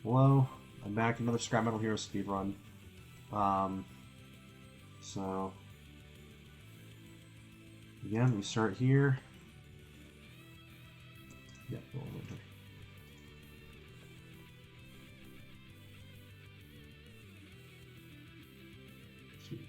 Hello, I'm back. Another Scrap Metal Hero speedrun. Um, so again, we start here. Yep, we'll enter. Sweet.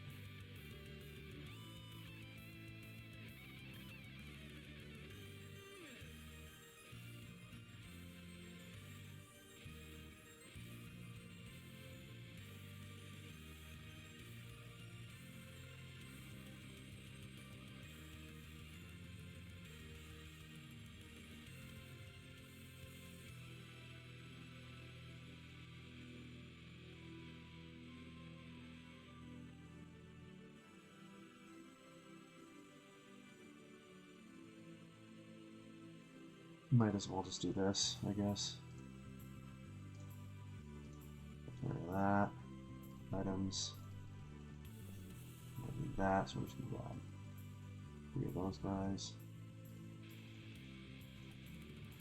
Might as well just do this, I guess. Get rid of that. Items. Need that, so we're just gonna grab 3 of those guys.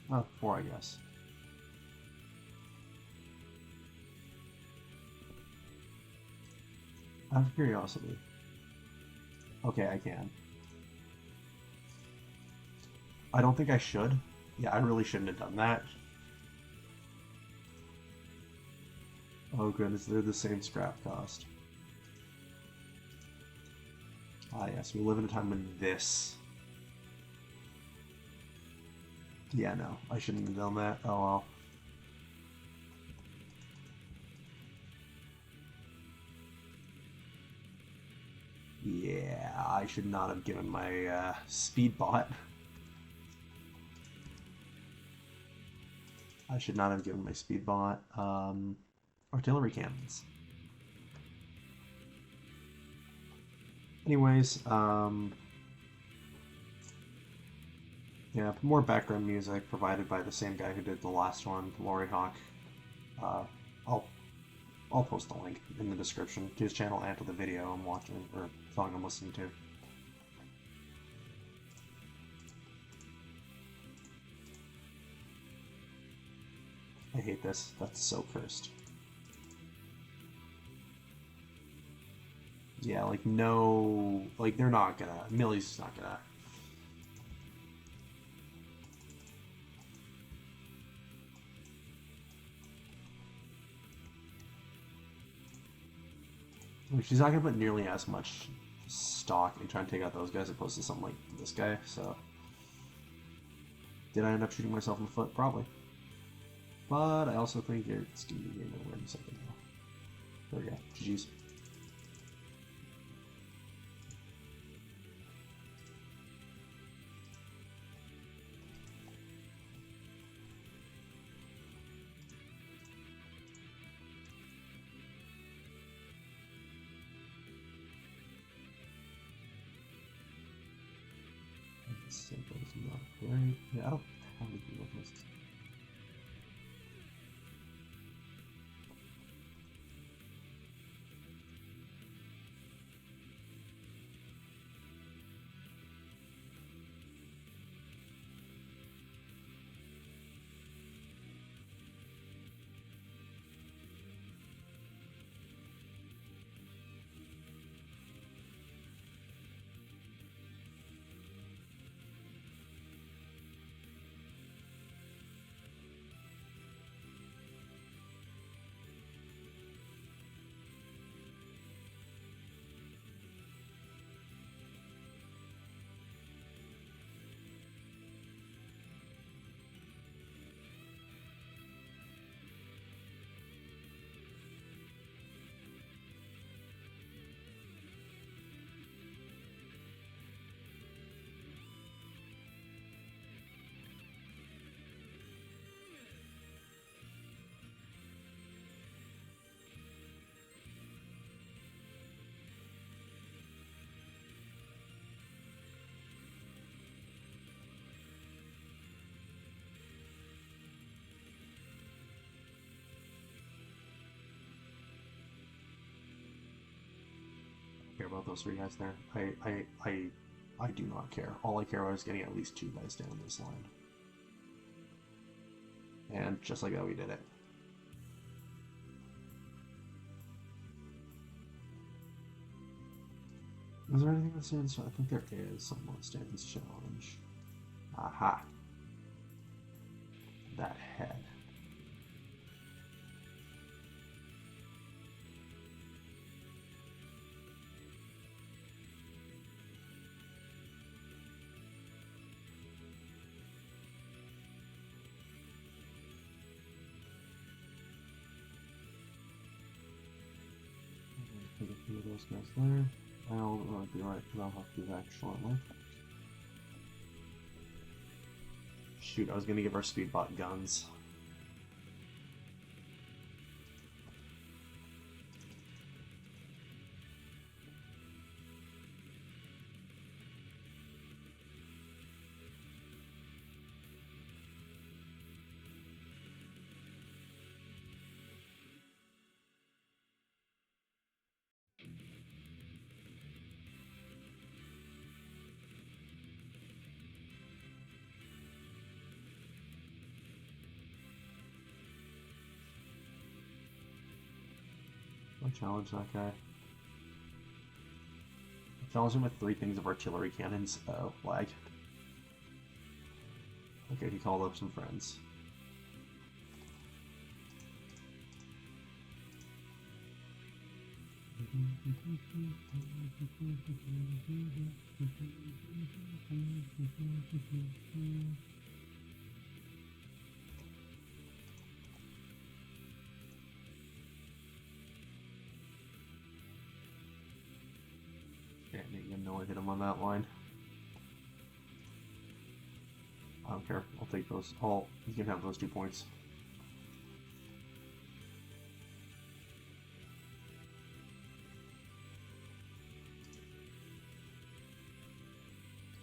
Oh, 4, I guess. Out of curiosity. Okay, I can. I don't think I should. Yeah, I really shouldn't have done that. Oh goodness, they're the same scrap cost. Ah yes, we live in a time when this... Yeah, no, I shouldn't have done that. Oh well. Yeah, I should not have given my speed bot. I should not have given my speed bot artillery cannons. Anyways, yeah, more background music provided by the same guy who did the last one, Lori Hawk. Uh, I'll I'll post the link in the description to his channel and to the video I'm watching or song I'm listening to. I hate this. That's so cursed. Yeah, like no, like they're not gonna. Millie's not gonna. She's not gonna put nearly as much stock in trying to take out those guys opposed to something like this guy. So, did I end up shooting myself in the foot? Probably. But I also think it's gonna be game over in a second now. There we go. GG's. Simple is not great. Yeah, I don't have any people with this. Care about those 3 guys there. I do not care. All I care about is getting at least 2 guys down this line. And just like that, we did it. Is there anything that stands? I think there is something that stands challenge. Aha. That head. Put a few of those guys there. I'll be right because I'll have to do that shortly. Shoot, I was gonna give our speedbot guns. I'll challenge that guy. I'll challenge him with 3 things of artillery cannons. Oh, lag. Okay, he called up some friends. Yeah, you know I hit him on that line. I don't care. I'll take those. You can have those 2 points.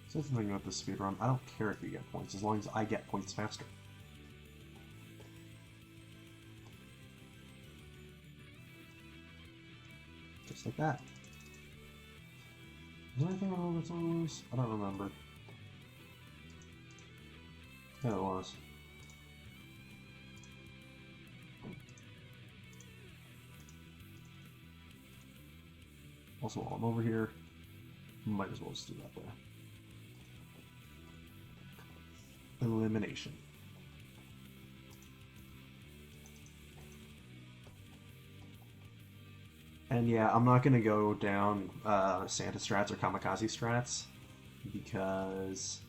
So that's the thing about this speedrun. I don't care if you get points, as long as I get points faster. Just like that. Is there anything wrong with on those? I don't remember. Yeah, it was. Also, while I'm over here, might as well just do that there. Elimination. And yeah, I'm not gonna go down Santa strats or Kamikaze strats because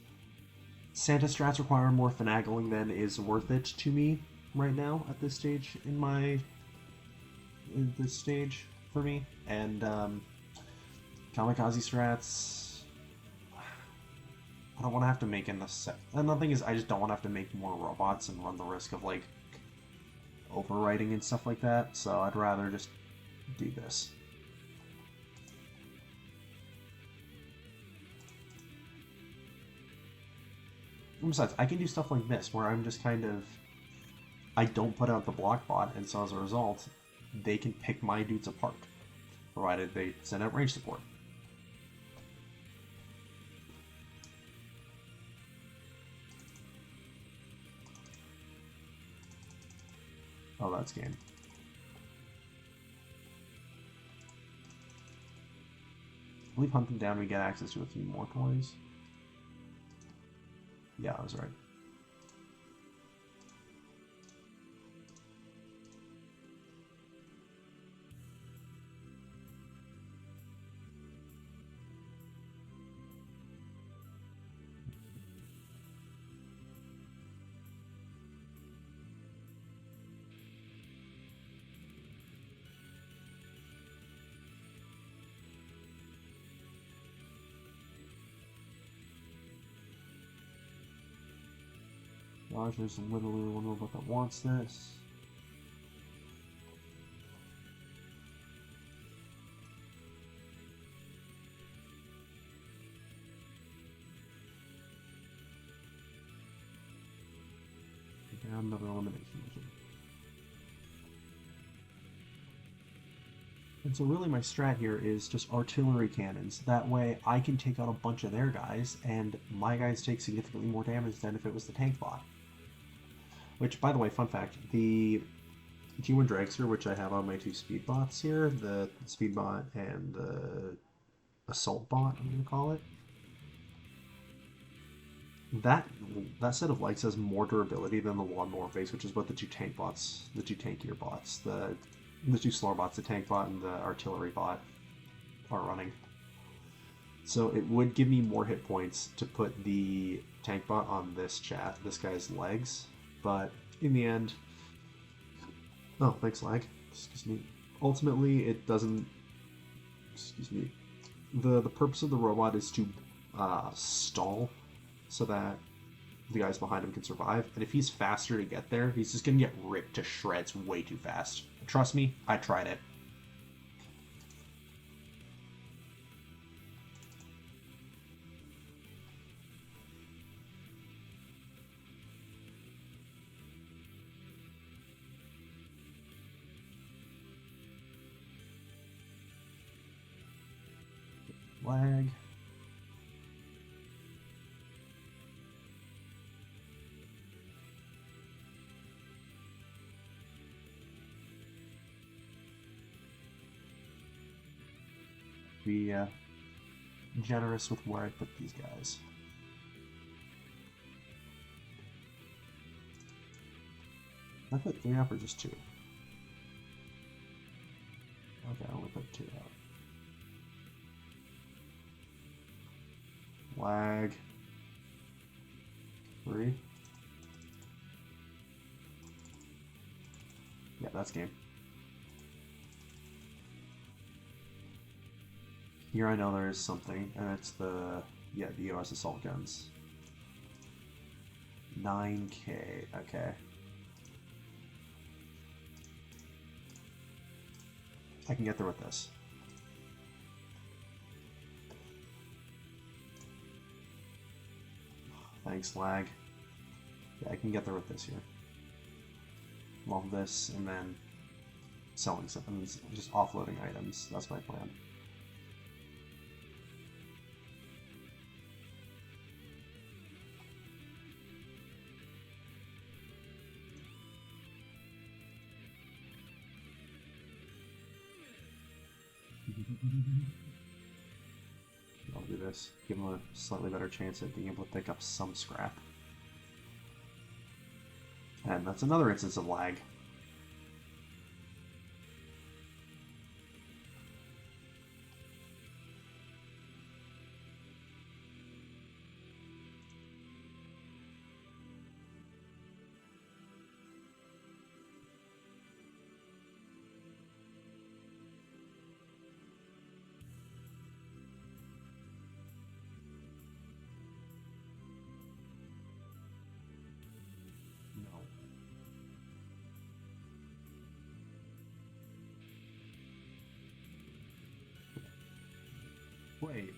Santa strats require more finagling than is worth it to me right now at this stage in this stage for me, and Kamikaze strats. I don't want to have to make in the set. Another thing is, I just don't want to have to make more robots and run the risk of like overwriting and stuff like that. So I'd rather just do this. And besides, I can do stuff like this where I'm just kind of I don't put out the block bot, and so as a result, they can pick my dudes apart, provided they send out range support. Oh, that's game. I believe hunt them down, we get access to a few more toys. Yeah, I was right. Gosh, there's literally one robot that wants this. And another elimination mission. And so really my strat here is just artillery cannons. That way I can take out a bunch of their guys, and my guys take significantly more damage than if it was the tank bot. Which, by the way, fun fact, the G1 Dragster, which I have on my 2 speed bots here, the speed bot and the assault bot, I'm gonna call it. That that set of legs has more durability than the lawnmower base, which is what the two tank bots, the two tankier bots, the two slower bots, the tank bot and the artillery bot, are running. So it would give me more hit points to put the tank bot on this guy's legs, but in the end, oh, thanks, lag. Excuse me. Ultimately, it doesn't. Excuse me. The purpose of the robot is to stall so that the guys behind him can survive. And if he's faster to get there, he's just gonna get ripped to shreds way too fast. Trust me, I tried it. Lag. Be generous with where I put these guys. I put 3 up or just 2? Okay, I only put 2 up. Lag. 3. Yeah, that's game. Here I know there is something, and it's the US assault guns. 9K, okay. I can get there with this. Thanks, lag. Yeah, I can get there with this here. Love this, and then selling something, just offloading items. That's my plan. I'll do this. Give him a slightly better chance at being able to pick up some scrap. And that's another instance of lag. No. Wait.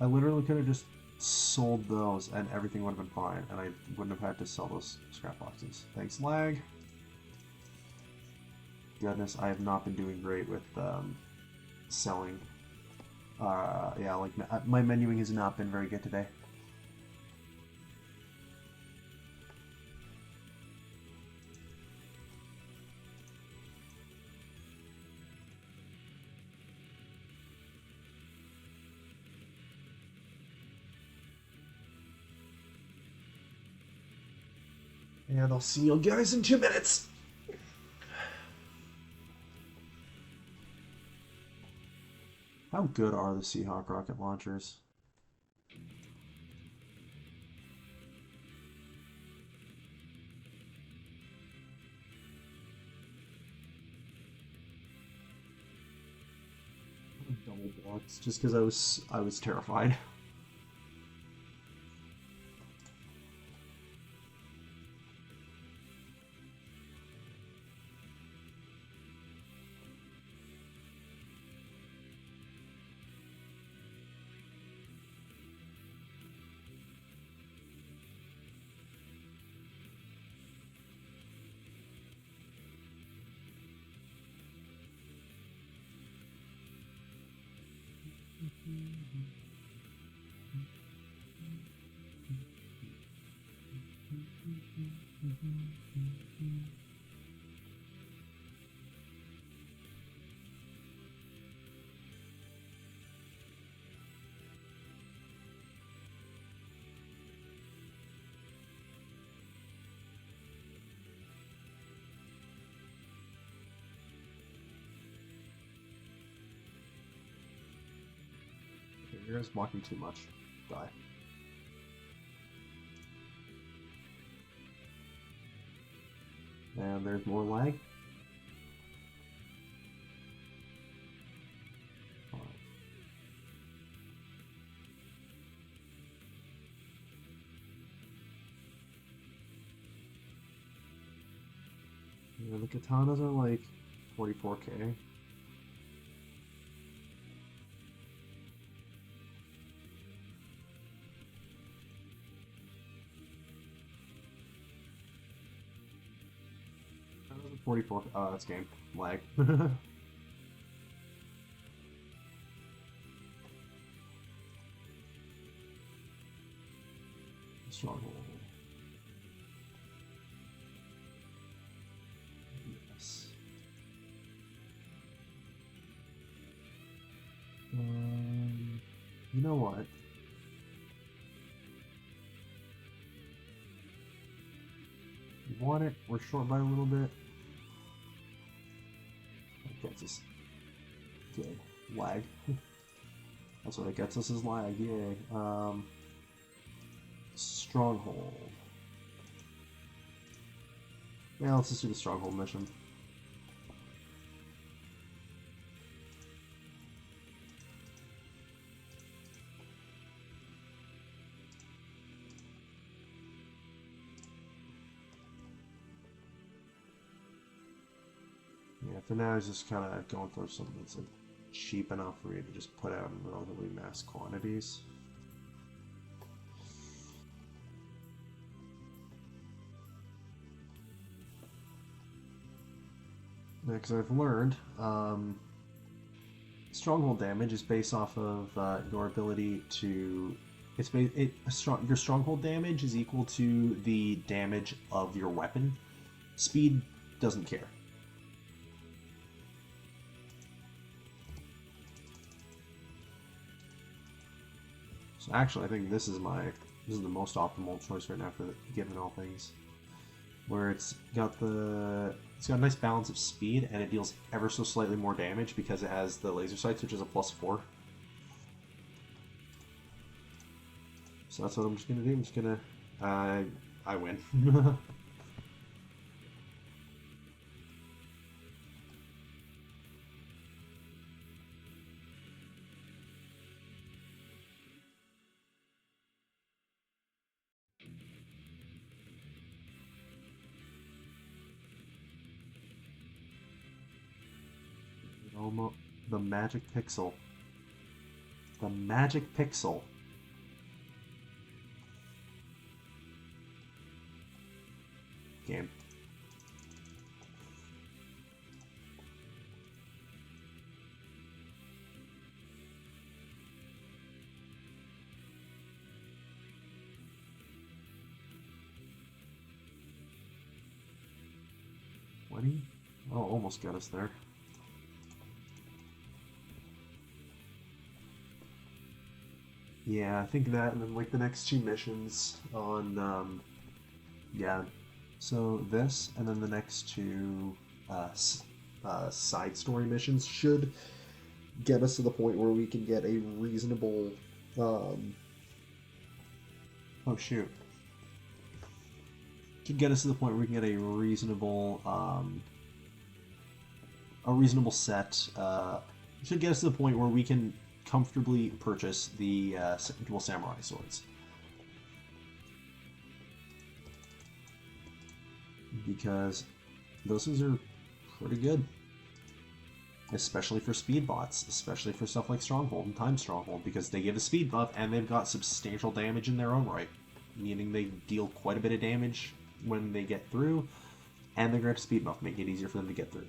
I literally could have just sold those and everything would have been fine, and I wouldn't have had to sell those scrap boxes. Thanks, lag. Goodness, I have not been doing great with selling. Yeah, like my menuing has not been very good today. And I'll see you guys in 2 minutes. How good are the Seahawk rocket launchers? Double blocks, just because I was terrified. You guys blocking too much. Die. And there's more lag. Yeah, the katanas are like 44k. Katanas are 44. Oh, that's game lag. Stronghold. Yes. You know what? You want it? We're short by a little bit. That gets us. Good. Lag. That's what it gets us is lag. Yay. Stronghold. Yeah, let's just do the Stronghold mission. Yeah, for now, it's just kind of going for something that's like cheap enough for you to just put out in relatively mass quantities. Because I've learned, stronghold damage is based off of your ability to. Your stronghold damage is equal to the damage of your weapon. Speed doesn't care. So actually, I think this is the most optimal choice right now for given all things, where it's got a nice balance of speed and it deals ever so slightly more damage because it has the laser sights, which is a +4. So that's what I'm just gonna do. I'm just gonna I win. Almost the magic pixel. The magic pixel. Game. Oh, almost got us there. Yeah, I think that, and then like the next two missions on, yeah. So this, and then the next two side story missions should get us to the point where we can get a reasonable. Oh shoot! Should get us to the point where we can get a reasonable set. Should get us to the point where we can comfortably purchase the dual samurai swords. Because those things are pretty good. Especially for speed bots, especially for stuff like Stronghold and Time Stronghold, because they give a speed buff and they've got substantial damage in their own right. Meaning they deal quite a bit of damage when they get through, and they're going to have speed buff, making it easier for them to get through.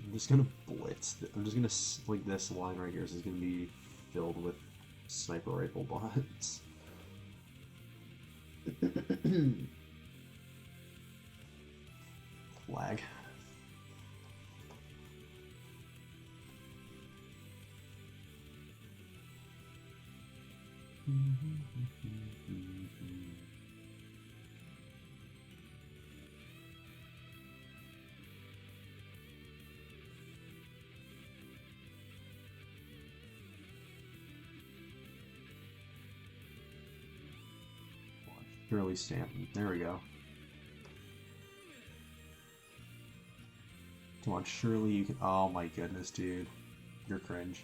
I'm just gonna blitz. I'm just gonna, like, this line right here is gonna be filled with sniper rifle bots. Lag. Shirley Stanton. There we go. Come on, Shirley, you can... Oh my goodness, dude. You're cringe.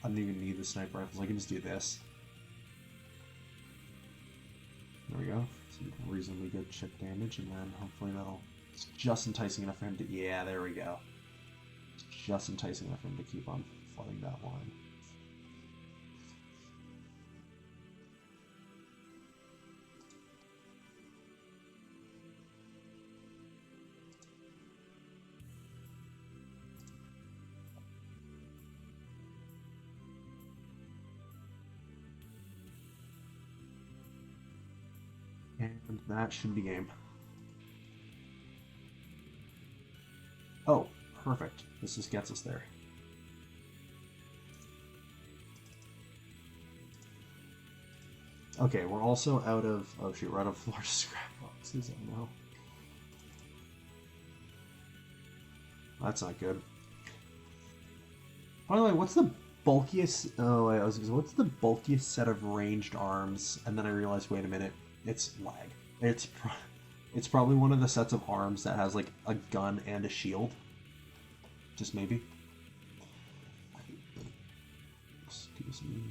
I don't even need the sniper rifles. I can just do this. There we go. Some reasonably good chip damage, and then hopefully that'll... It's just enticing enough for him to... Yeah, there we go. It's just enticing enough for him to keep on flooding that line. And that should be game. Oh, perfect. This just gets us there. Okay, we're also out of... Oh shoot, we're out of Florida scrap boxes. I know. That's not good. By the way, what's the bulkiest... Oh, wait, what's the bulkiest set of ranged arms? And then I realized, wait a minute, it's lag. It's probably one of the sets of arms that has like a gun and a shield. Just maybe. Excuse me.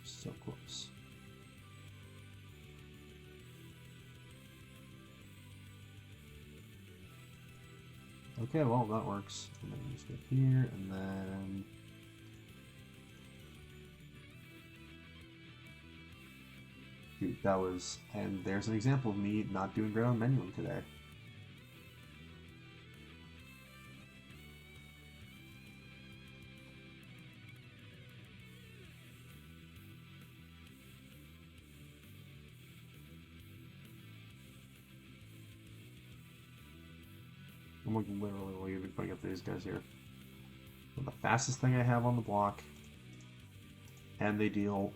So close. Okay, well, that works. And then just go here, and then... Dude, that was... And there's an example of me not doing great on menuing today. I'm like literally putting up these guys here. They're the fastest thing I have on the block, and they deal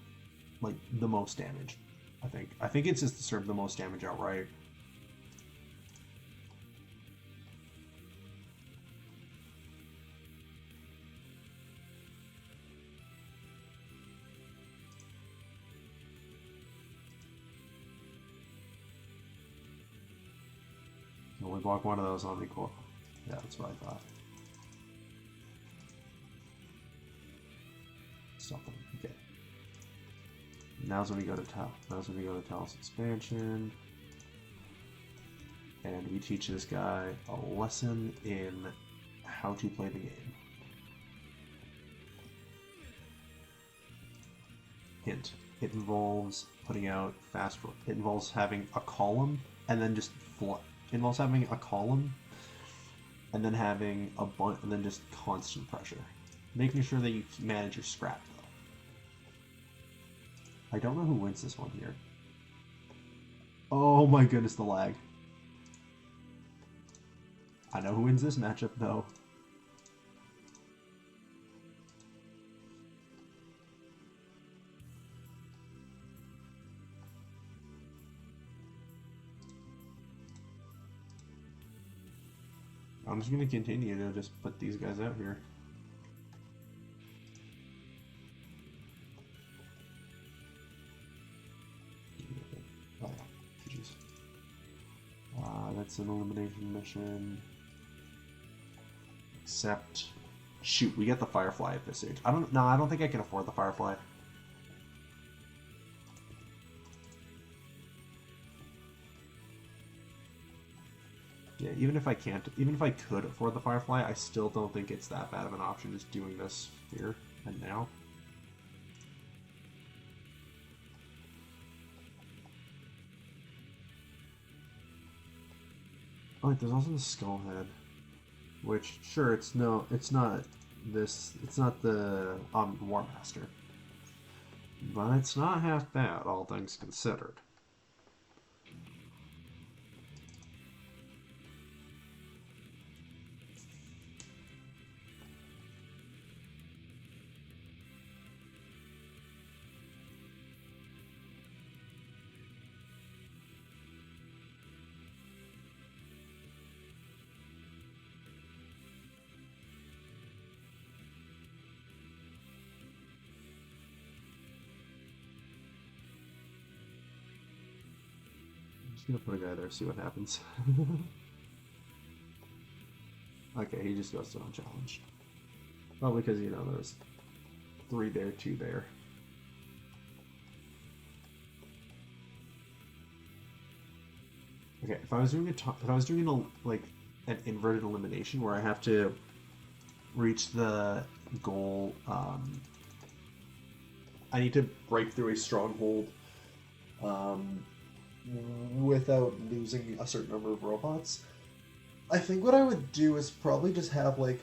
like the most damage. I think it's just to serve the most damage outright. Only block one of those on equal. Yeah, that's what I thought. Something. Okay. Now's when we go to Talos Expansion. And we teach this guy a lesson in how to play the game. Hint. It involves putting out fast... It involves having a column and then just flood. It involves having a column and then having a bunch and then just constant pressure. Making sure that you manage your scrap though. I don't know who wins this one here. Oh my goodness, the lag. I know who wins this matchup though. I'm just going to continue to just put these guys out here. Oh, jeez. That's an elimination mission. except... Shoot, we get the Firefly at this age. I don't think I can afford the Firefly. Yeah, even if I could afford the Firefly, I still don't think it's that bad of an option just doing this here and now. Oh, wait, there's also the Skull Head, which, sure, it's not the War Master, but it's not half bad, all things considered. Gonna put a guy there, see what happens. Okay, he just goes to unchallenged. Well, because, you know, there's 3 there, 2 there. Okay, if I was doing like an inverted elimination where I have to reach the goal, I need to break through a stronghold, without losing a certain number of robots. I think what I would do is probably just have like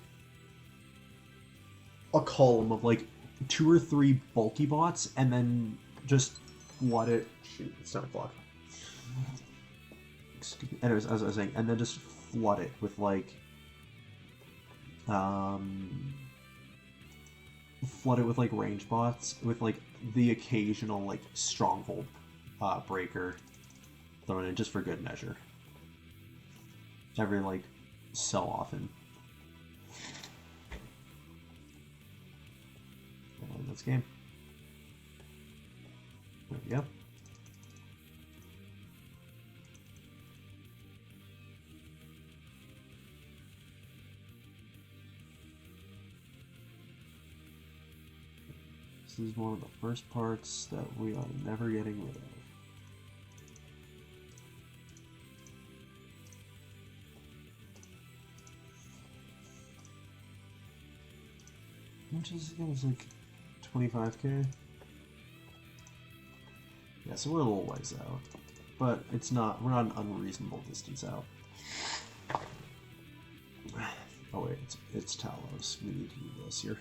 a column of like 2 or 3 bulky bots, and then just flood it. Shoot, it's 7 o'clock. Excuse me. Anyways, as I was saying, and then just flood it with like, range bots with like the occasional like stronghold breaker thrown in just for good measure. Every like so often. And that's game. There we go. This is one of the first parts that we are never getting rid of. How much is it again? It's like 25k? Yeah, so we're a little ways out. But it's not, we're not an unreasonable distance out. Oh wait, it's Talos. We need to do this here.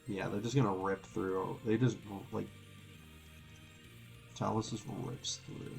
Yeah, they're just gonna rip through. They just, like, Talos just rips through.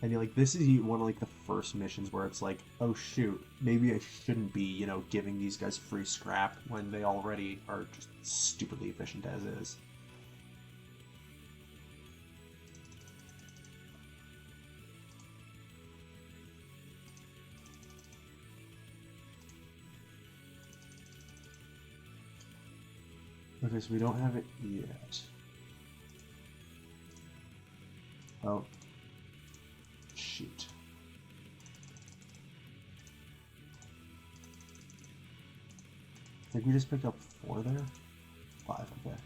And you're like, this is one of like the first missions where it's like, oh shoot, maybe I shouldn't be, you know, giving these guys free scrap when they already are just stupidly efficient as is. Okay, so we don't have it yet. Oh. Shoot. I think we just picked up 4 there? 5, okay.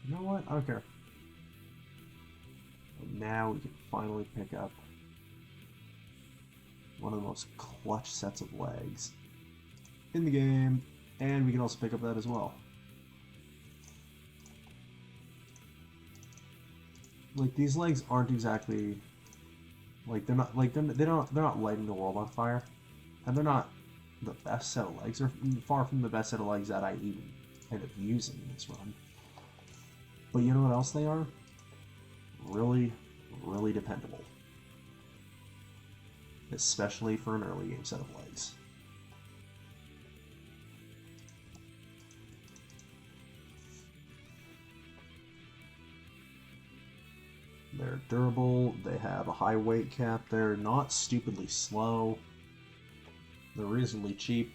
You know what? I don't care. And now we can finally pick up one of the most clutch sets of legs in the game, and we can also pick up that as well. Like, these legs aren't exactly like they're not lighting the world on fire, and they're not the best set of legs. They're far from the best set of legs that I even end up using in this run. But you know what else they are? Really, really dependable. Especially for an early game set of legs. They're durable, they have a high weight cap, they're not stupidly slow, they're reasonably cheap.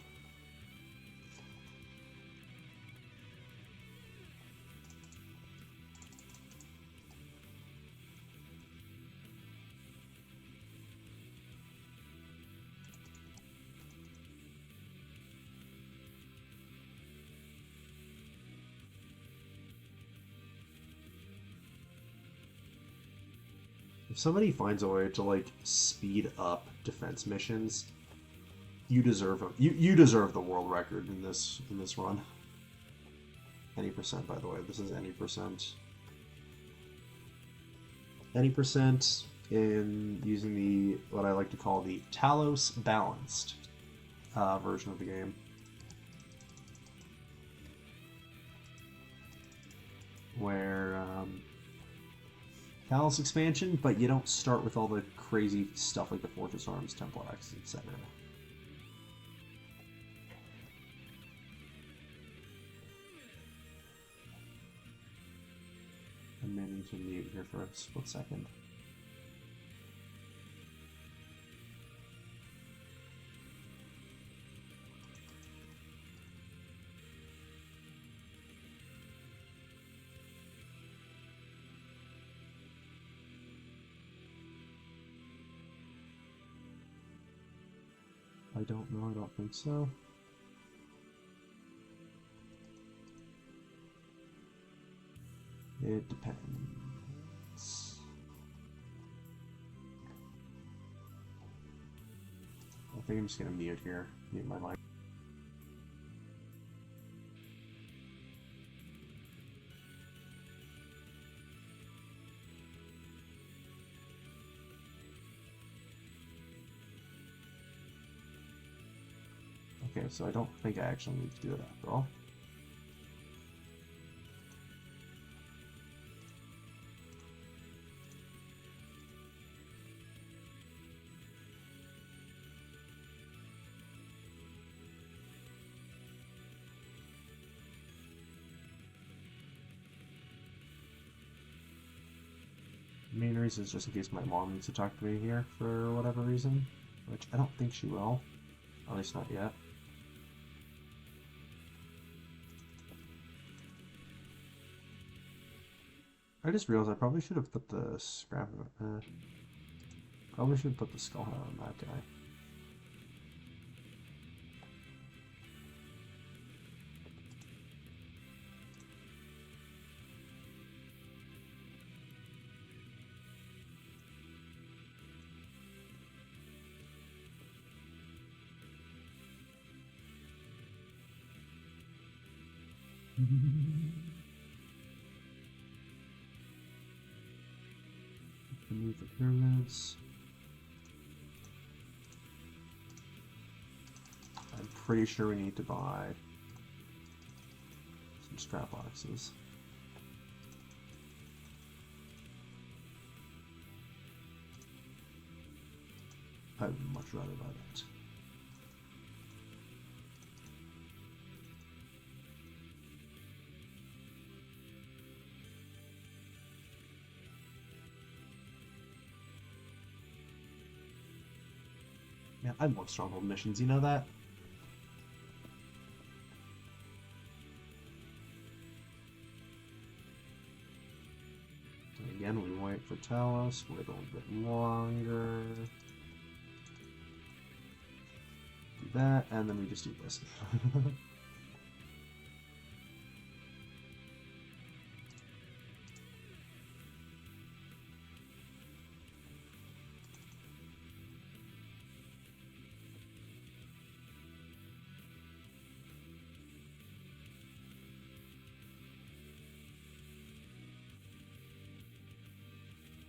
If somebody finds a way to like speed up defense missions, you deserve you deserve the world record in this run. Any percent, by the way. This is any percent. Any percent in using the what I like to call the Talos balanced version of the game, where Talos expansion, but you don't start with all the crazy stuff like the Fortress Arms, Templar Axes, etc. I'm managing to mute here for a split second. I don't know, I don't think so. It depends. I think I'm just gonna mute here. Mute my mic. Okay, so I don't think I actually need to do it after all. The main reason is just in case my mom needs to talk to me here for whatever reason, which I don't think she will, at least not yet. I just realized I probably should have put the scrap. Probably should have put the skull head on that guy. Move the pyramids. I'm pretty sure we need to buy some strap boxes. I would much rather buy that. Yeah, I love Stronghold missions, you know that? And again, we wait for Talos, wait a little bit longer. Do that, and then we just do this.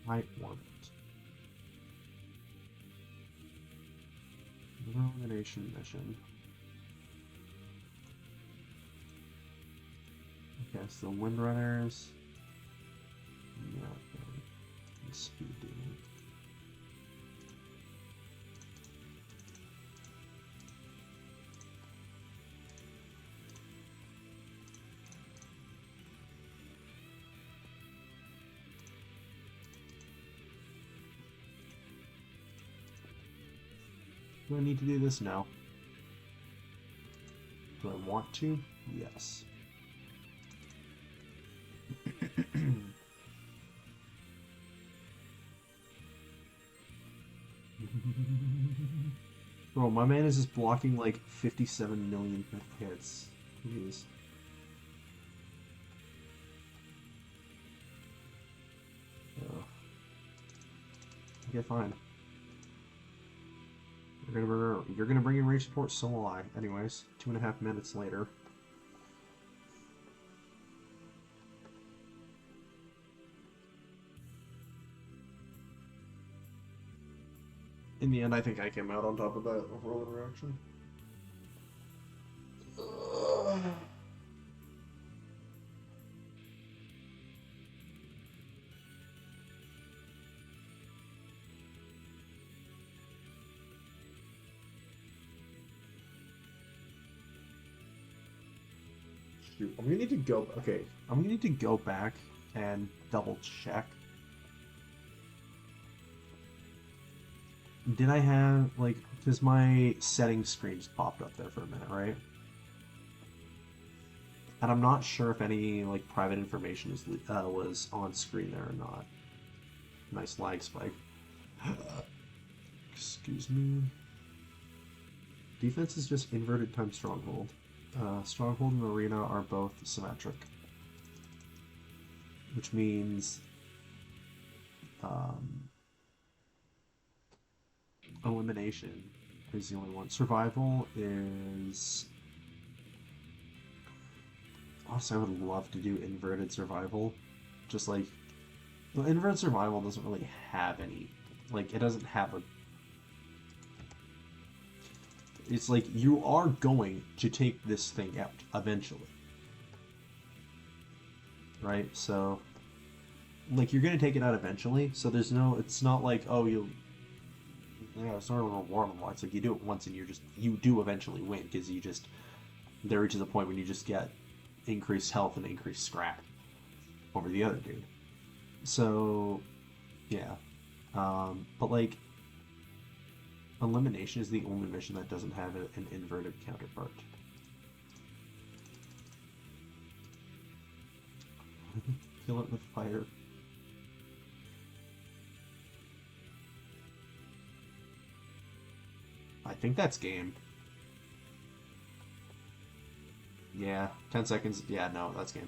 High orbit. Illumination mission. Okay, so Windrunners. Yeah, okay. Speed demon. Do I need to do this? No. Do I want to? Yes. Bro, my man is just blocking like 57 million hits. Jeez. Oh. Okay, fine. You're gonna bring in rage support, so will I. Anyways, 2.5 minutes later. In the end, I think I came out on top of that overall interaction. Shoot, I'm gonna need to go. Okay, I'm gonna need to go back and double check. Did I have like because my settings screen just popped up there for a minute, right? And I'm not sure if any like private information was on screen there or not. Nice lag spike. Excuse me. Defense is just inverted times stronghold. Stronghold and arena are both symmetric, which means elimination is the only one. Survival is. Honestly, I would love to do inverted survival. Just like. Well, inverted survival doesn't really have any. Like, it doesn't have a. It's like you are going to take this thing out eventually. Right? So. Like, you're going to take it out eventually, so there's no. It's not like, oh, you'll. Yeah, it's not a reward on It's like you do it once and you do eventually win because you just. There reaches a point when you just get increased health and increased scrap over the other dude. So, yeah. But like, elimination is the only mission that doesn't have an inverted counterpart. Kill it with fire. I think that's game. Yeah, 10 seconds. Yeah, no, that's game.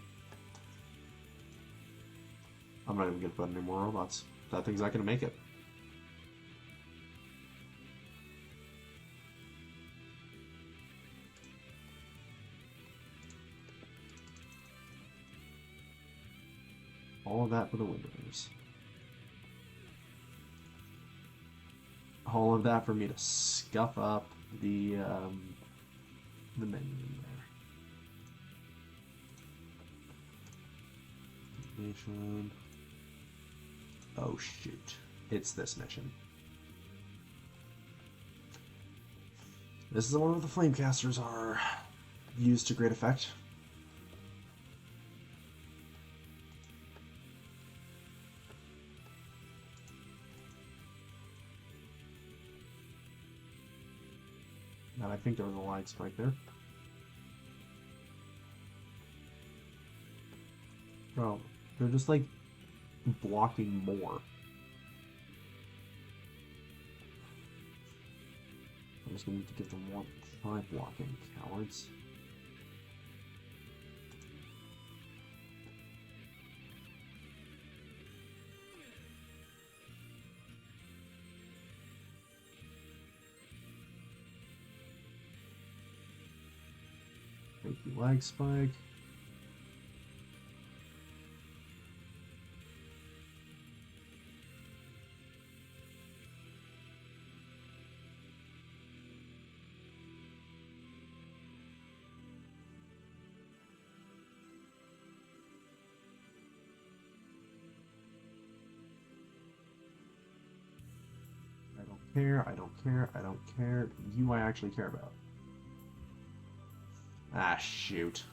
I'm not even gonna put any more robots. That thing's not gonna make it. All of that for the Windrunners. All of that for me to scuff up the menu in there. Mission. Oh shoot. It's this mission. This is the one where the Flamecasters are used to great effect. And I think there was a lag spike there. Bro, they're just like blocking more. I'm just gonna need to give them more try blocking, cowards. Thank you, lag spike. care, I don't care, I don't care. You I actually care about. Ah, shoot.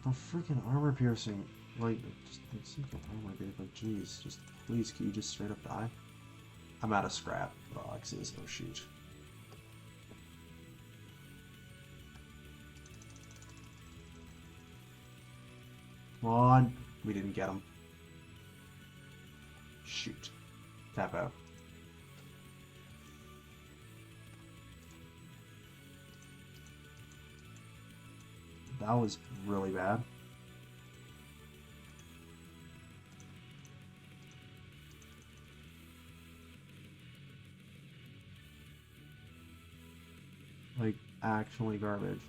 The freaking armor piercing. Like, just the armor, dude. Like, jeez. Just, please, can you just straight up die? I'm out of scrap boxes. Oh, shoot. Come on. We didn't get him. Shoot. Tap out. That was really bad. Like, actually garbage.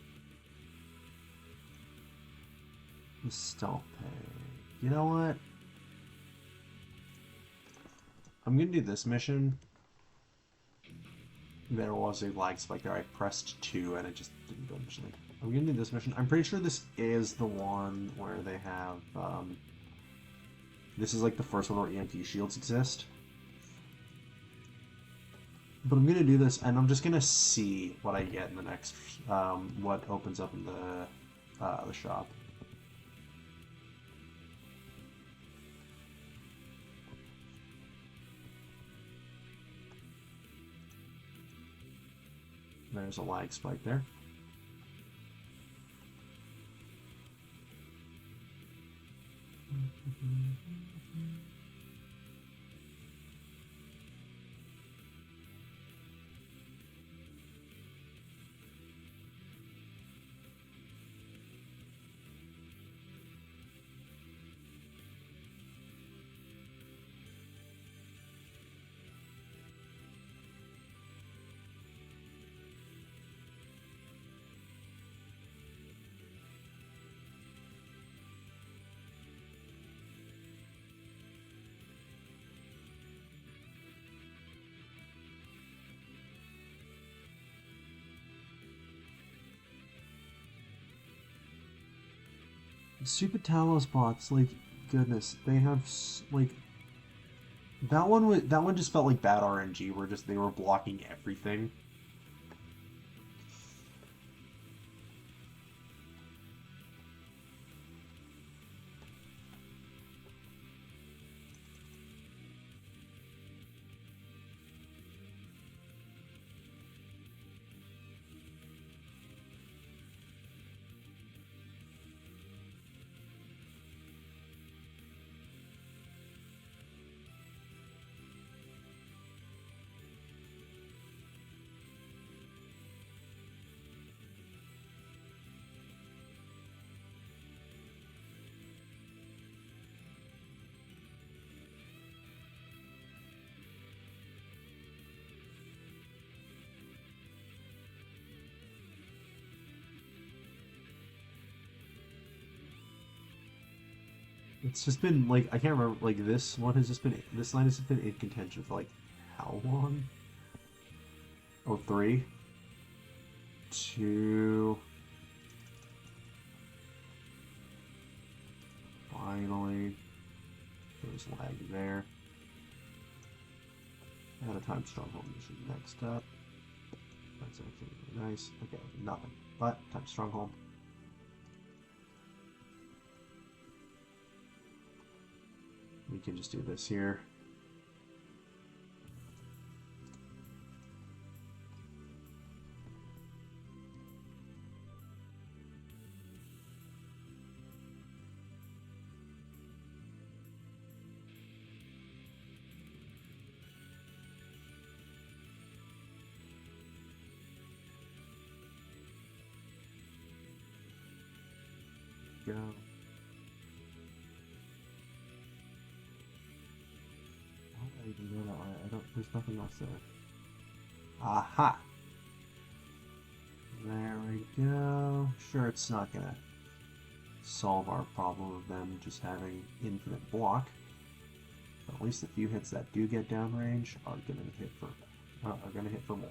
Stomp pay. You know what? I'm gonna do this mission. There was a lag spike there. I pressed 2 and it just didn't go initially. I'm gonna do this mission. I'm pretty sure this is the one where they have, this is like the first one where EMP shields exist. But I'm gonna do this, and I'm just gonna see what I get in the next, what opens up in the shop. There's a lag spike there. Stupid Talos bots, like, goodness, they have, like, that one just felt like bad RNG, where just they were blocking everything. It's just been like I can't remember. Like this line has just been in contention for like how long? Oh, 3, 2. Finally, there's lag there. Out of time stronghold mission next up. That's actually really nice. Okay, nothing. But time stronghold. We can just do this here. Go. How did I even go that way? I don't. There's nothing else there. Aha! There we go. Sure, it's not gonna solve our problem of them just having infinite block, but at least the few hits that do get downrange are gonna hit for more.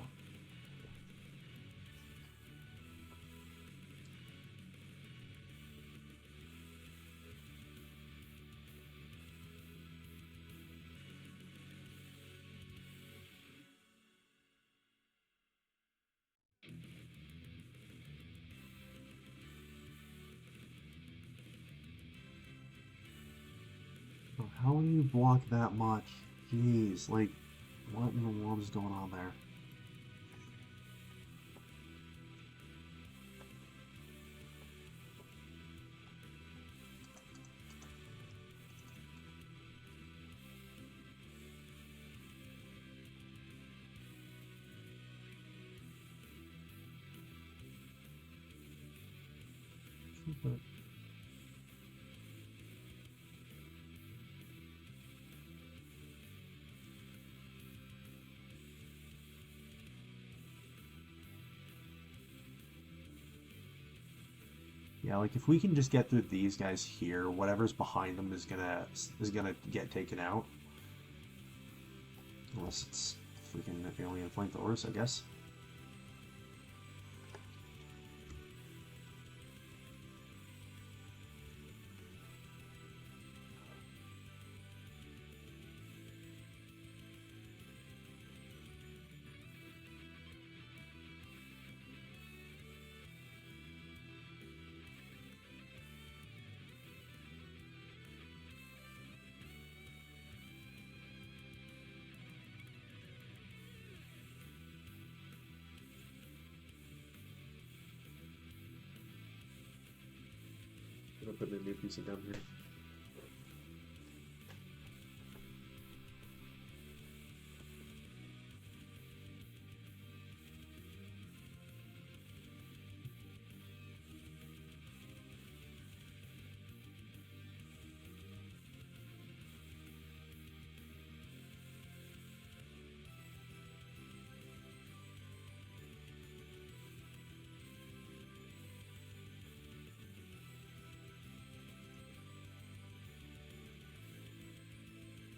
How do you block that much? Jeez, like, what in the world is going on there? But yeah, like if we can just get through these guys here, whatever's behind them is gonna get taken out. Unless it's freaking alien flamethrowers, I guess. I'm gonna put a new PC down here.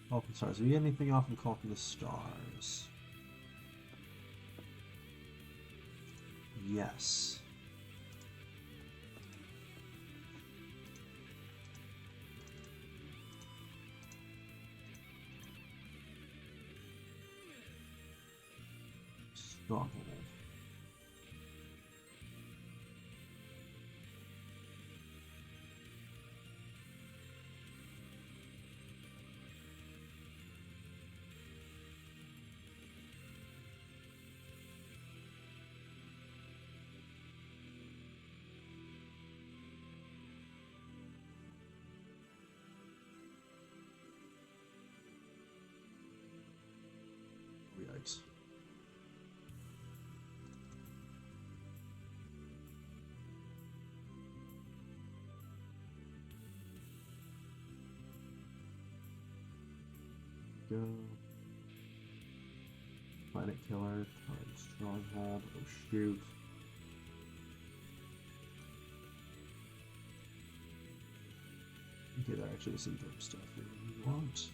Call from the Stars. Have you get anything off of Call from the Stars? Yes. Stronghold. Yikes. Go. Planet Killer, Target Stronghold, oh shoot. Okay, that actually is some dope stuff here. We want.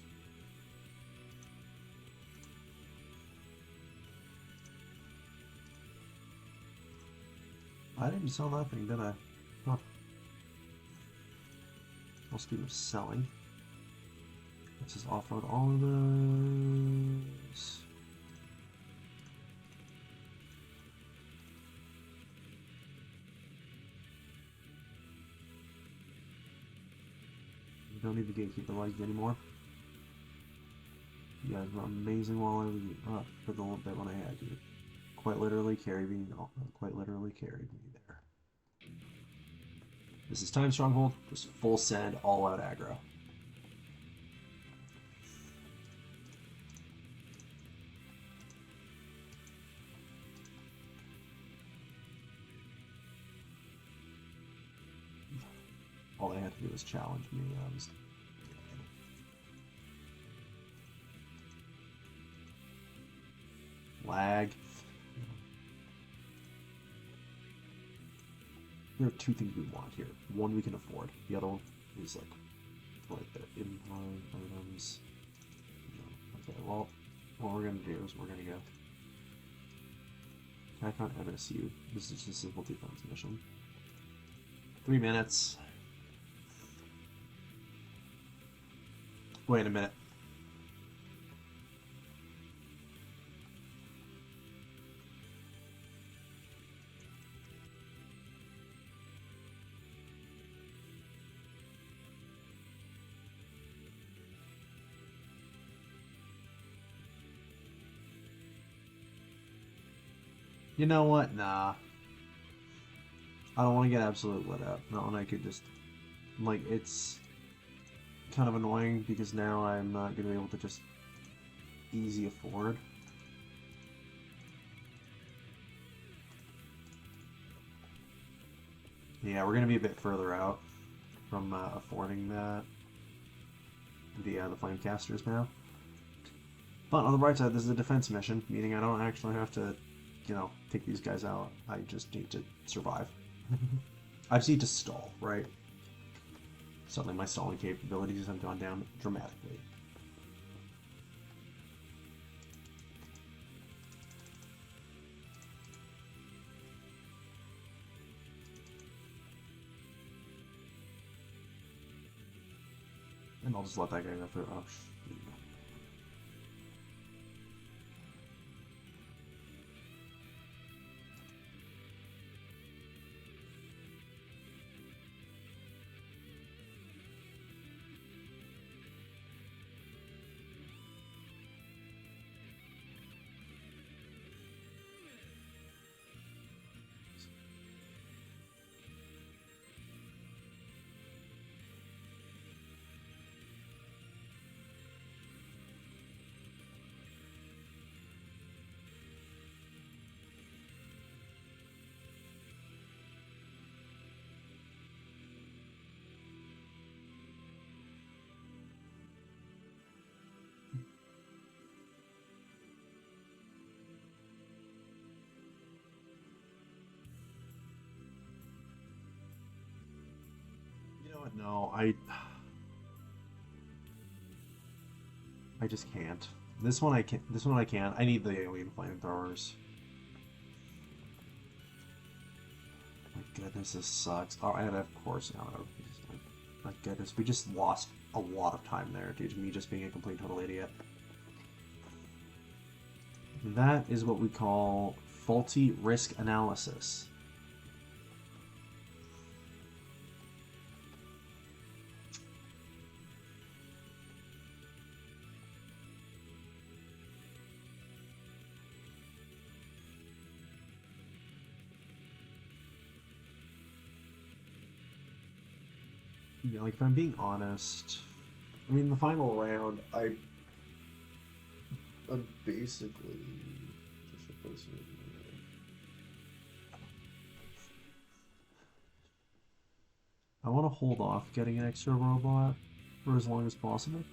I didn't sell nothing, did I? Huh. I'll speak of selling. Let's just offload all of those. We don't need the gatekeeper legs anymore. You guys were amazing while I was for the little bit when I had you. Quite literally carried me. Quite literally carried me there. This is Time Stronghold. Just full send, all out aggro. All they had to do was challenge me. I was dead. Lag. There are two things we want here. One we can afford. The other one is like right there. Inventory items. Okay, well, what we're gonna do is we're gonna go attack on MSU. This is just a simple defense mission. 3 minutes. Wait a minute. You know what? Nah. I don't want to get absolute lit up. Not when I could just... Like, it's kind of annoying because now I'm not going to be able to just easy afford. Yeah, we're going to be a bit further out from affording that. The Flamecasters now. But on the bright side, this is a defense mission, meaning I don't actually have to, you know, take these guys out. I just need to survive. I just need to stall, right? Suddenly my stalling capabilities have gone down dramatically. And I'll just let that guy go through. Oh, shoot. You know what? No, I just can't. This one I can't. This one I can't. I need the alien flamethrowers. My goodness, this sucks. Oh, and of course, no. My goodness, we just lost a lot of time there due to me just being a complete total idiot. That is what we call faulty risk analysis. Yeah, like if I'm being honest, I mean the final round, I'm basically just replacing it. I want to hold off getting an extra robot for as long as possible.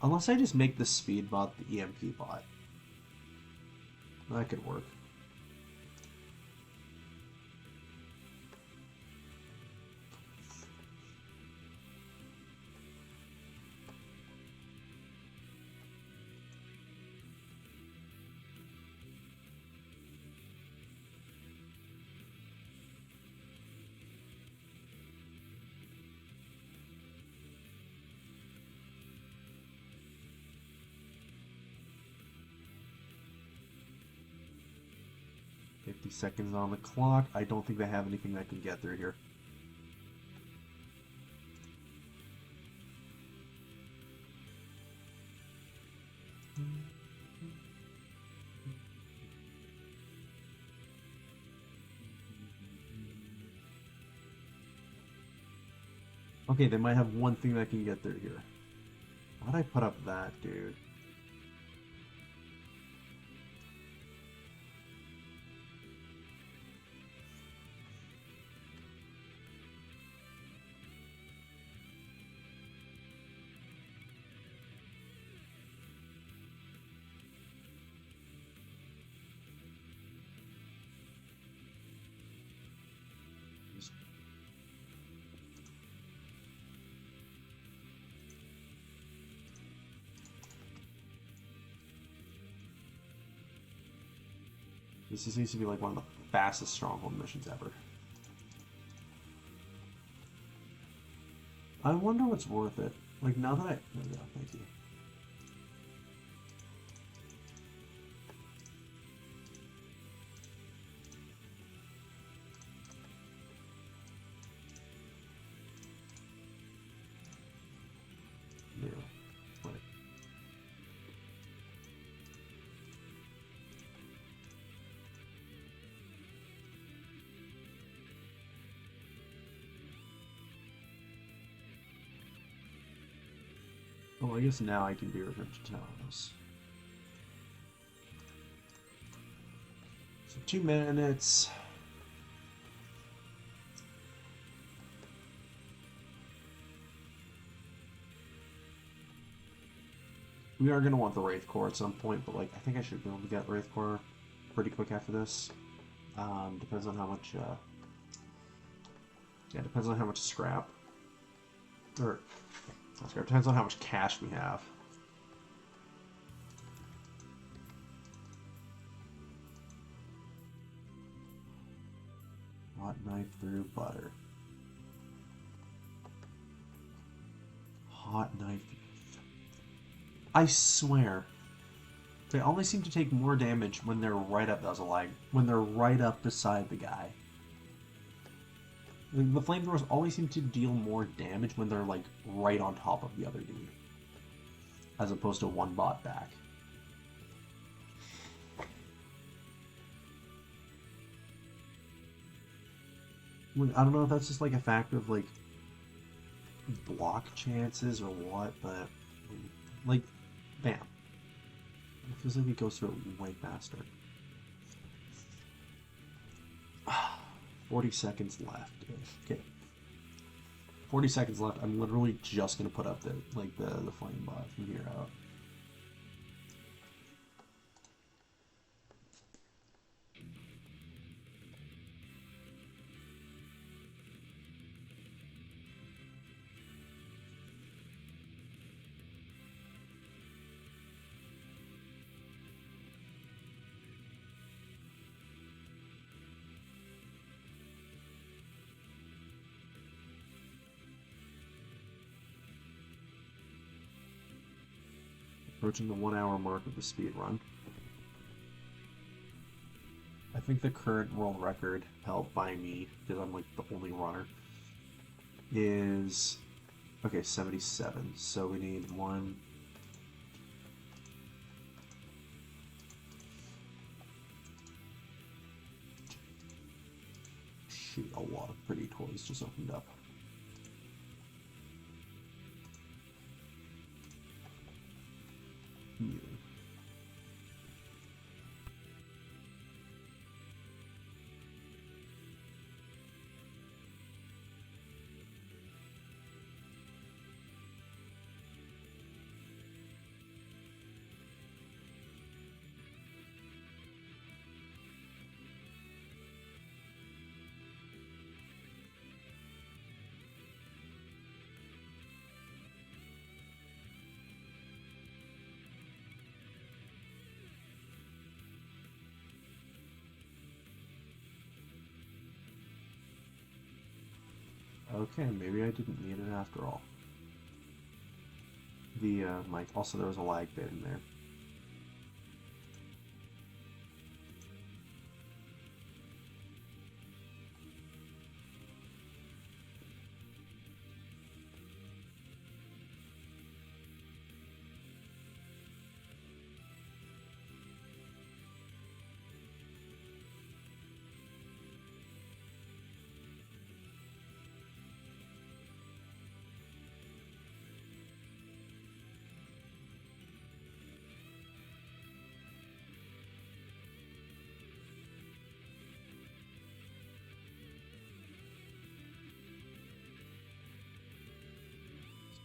Unless I just make the speed bot the EMP bot. That could work. Seconds on the clock. I don't think they have anything that can get through here. Okay, they might have one thing that can get through here. Why'd I put up that, dude? This needs to be like one of the fastest Stronghold missions ever. I wonder what's worth it. Like now that I... There we go, thank you. Oh, I guess now I can be returned to Talos. So 2 minutes. We are going to want the Wraith Core at some point, but like I think I should be able to get Wraith Core pretty quick after this. Depends on how much. Yeah, depends on how much scrap. Or not scrap. Depends on how much cash we have. Hot knife through butter. Hot knife. I swear, they only seem to take more damage when they're right up. That was a lag. When they're right up beside the guy. The flamethrowers always seem to deal more damage when they're like right on top of the other dude, as opposed to one bot back. I don't know if that's just like a factor of like block chances or what, but like, bam. It feels like it goes through it way faster. 40 seconds left. Okay. 40 seconds left. I'm literally just gonna put up the flame bot from here out. Approaching the 1 hour mark of the speed run. I think the current world record held by me, because I'm like the only runner, is okay, 77. So we need one. Shoot, a lot of pretty toys just opened up. Yeah. Okay, maybe I didn't need it after all. The mic. Also, there was a lag bit in there.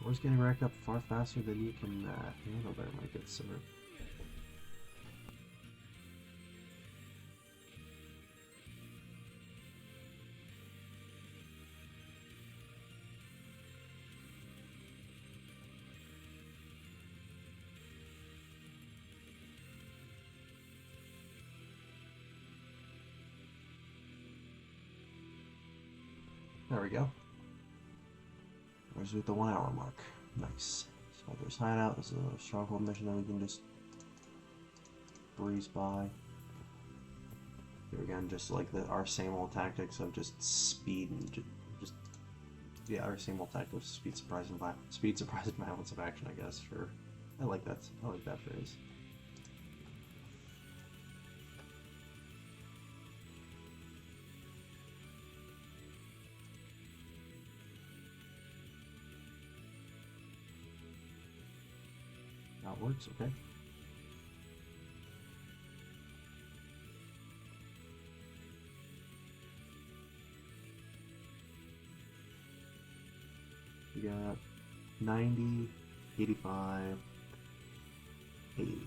Score's getting racked up far faster than you can handle there, my good sir. There we go. Where's with the 1 hour mark? Nice. Spider's hideout. This is a stronghold mission that we can just breeze by. Here again, just like our same old tactics of just speed and just yeah, our same old tactics: speed, surprise, and violence of action. I guess. Sure. I like that. I like that phrase. works, okay. We got 90, 85, 80.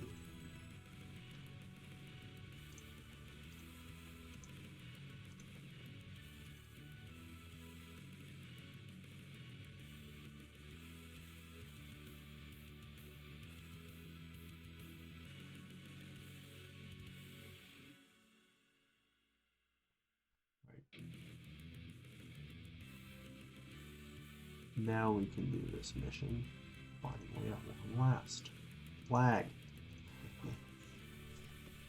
Now we can do this mission. Finally, at long last. Flag.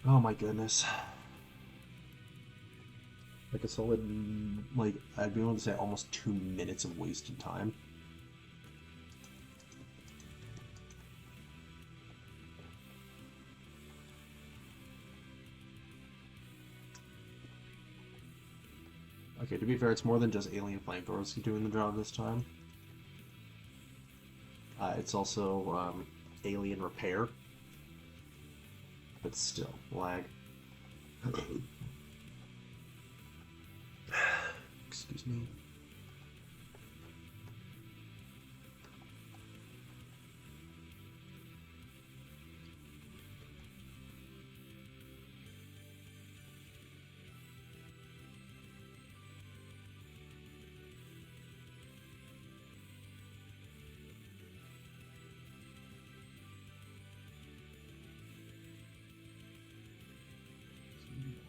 Oh my goodness. Like a solid, like, I'd be able to say almost 2 minutes of wasted time. Okay, to be fair, it's more than just alien flamethrowers doing the job this time. It's also alien repair, but still lag. Excuse me.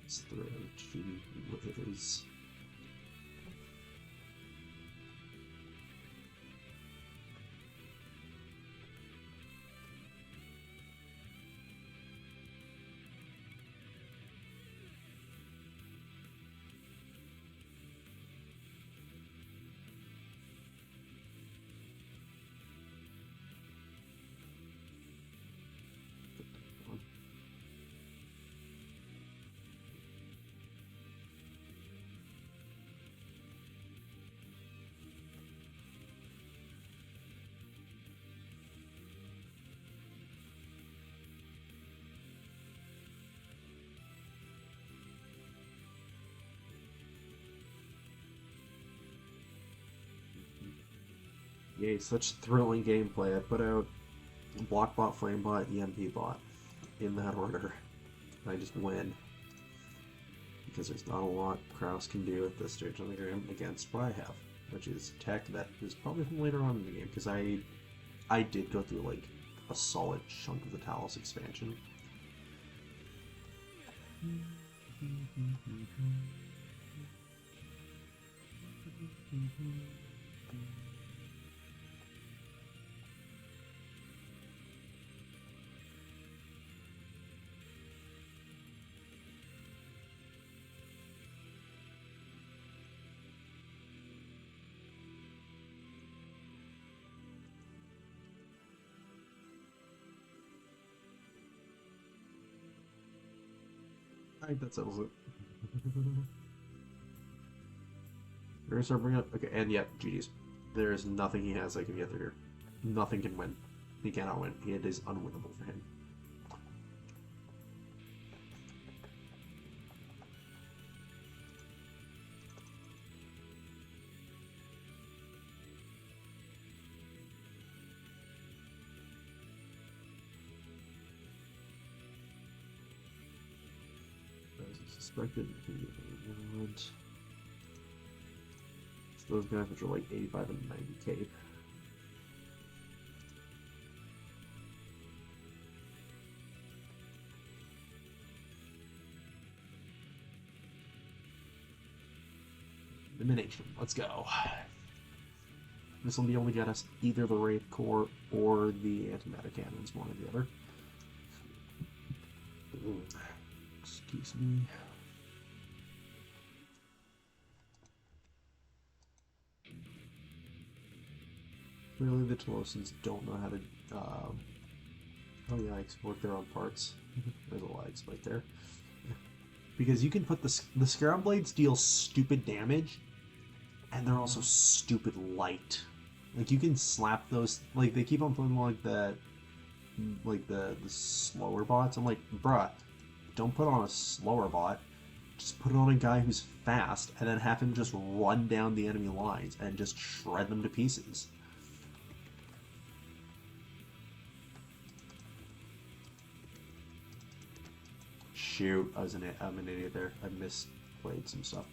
Let's throw to Liz. Yay, such thrilling gameplay. I put out Blockbot, Flamebot, EMP bot in that order. I just win. Because there's not a lot Kraus can do at this stage of the game against what I have, which is tech that is probably from later on in the game, because I did go through like a solid chunk of the Talos expansion. I think that settles it. We're gonna start bringing up. Okay, and yeah, GG's. There is nothing he has that can get through here. Nothing can win. He cannot win. It is unwinnable for him. Suspected. So those guys which are like 85 and 90k. Elimination. Let's go. This will only get us either the Wraith Core or the antimatter cannons, one or the other. Excuse me. Really, the Talosians don't know how to, oh yeah, export their own parts. There's a lag spike there. Because you can put the Scarab Blades deal stupid damage, and they're also stupid light. Like, you can slap those, like, they keep on putting, like, that, like the slower bots. I'm like, bruh, don't put on a slower bot. Just put it on a guy who's fast, and then have him just run down the enemy lines and just shred them to pieces. Shoot, I'm an idiot there. I misplayed some stuff.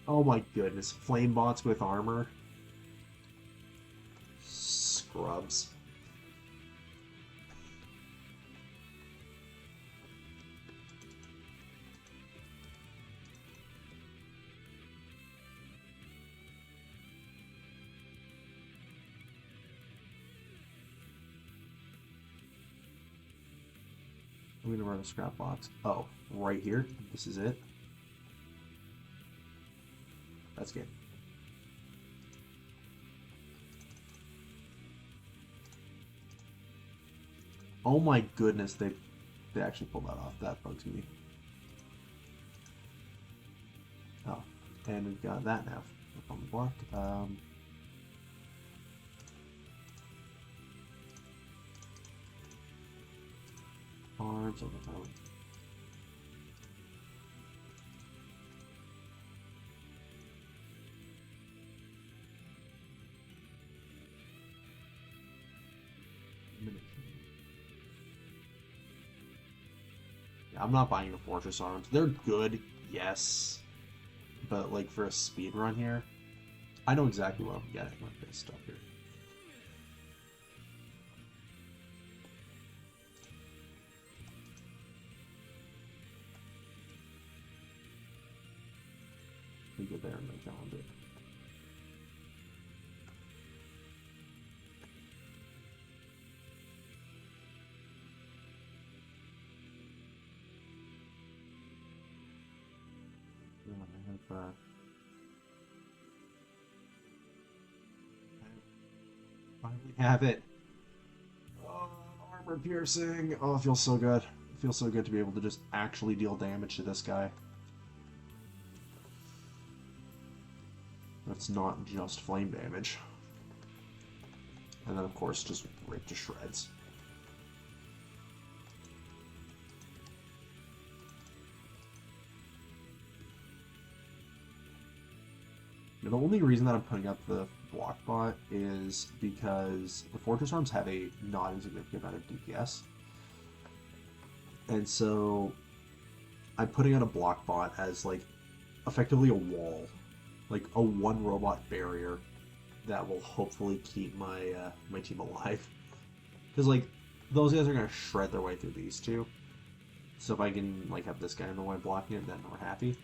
Oh my goodness, flame bots with armor. Scrubs. I'm gonna run a scrap box. Oh, right here. This is it. That's good. Oh my goodness, they actually pulled that off. That bugs me. Oh, and we've got that now. On the block. Arms on the phone. Yeah, I'm not buying the Fortress arms. They're good, yes. But like for a speed run here, I know exactly what I'm getting with this stuff here. We get there in the calendar. I finally have it. Oh, armor piercing. Oh, it feels so good. It feels so good to be able to just actually deal damage to this guy. That's not just flame damage. And then, of course, just rip to shreds. Now, the only reason that I'm putting up the block bot is because the Fortress Arms have a not insignificant amount of DPS. And so I'm putting out a block bot as like effectively a wall, like a one robot barrier that will hopefully keep my my team alive. Because like those guys are gonna shred their way through these two. So if I can like have this guy in the way blocking it, then we're happy.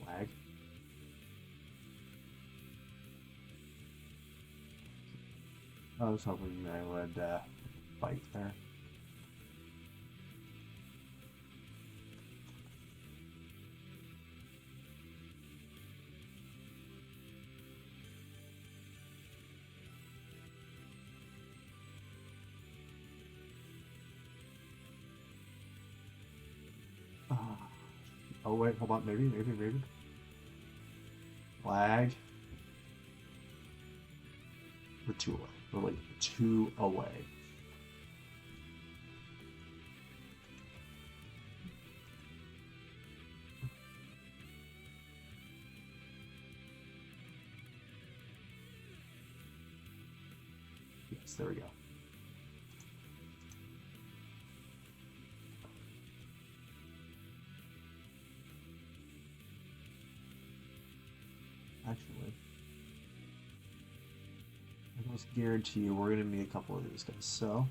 Lag. I was hoping I would fight there. Oh wait, hold on, maybe. Lag. We're two away. We're like two away. Yes, there we go. Actually, I almost guarantee you we're gonna need a couple of these guys. So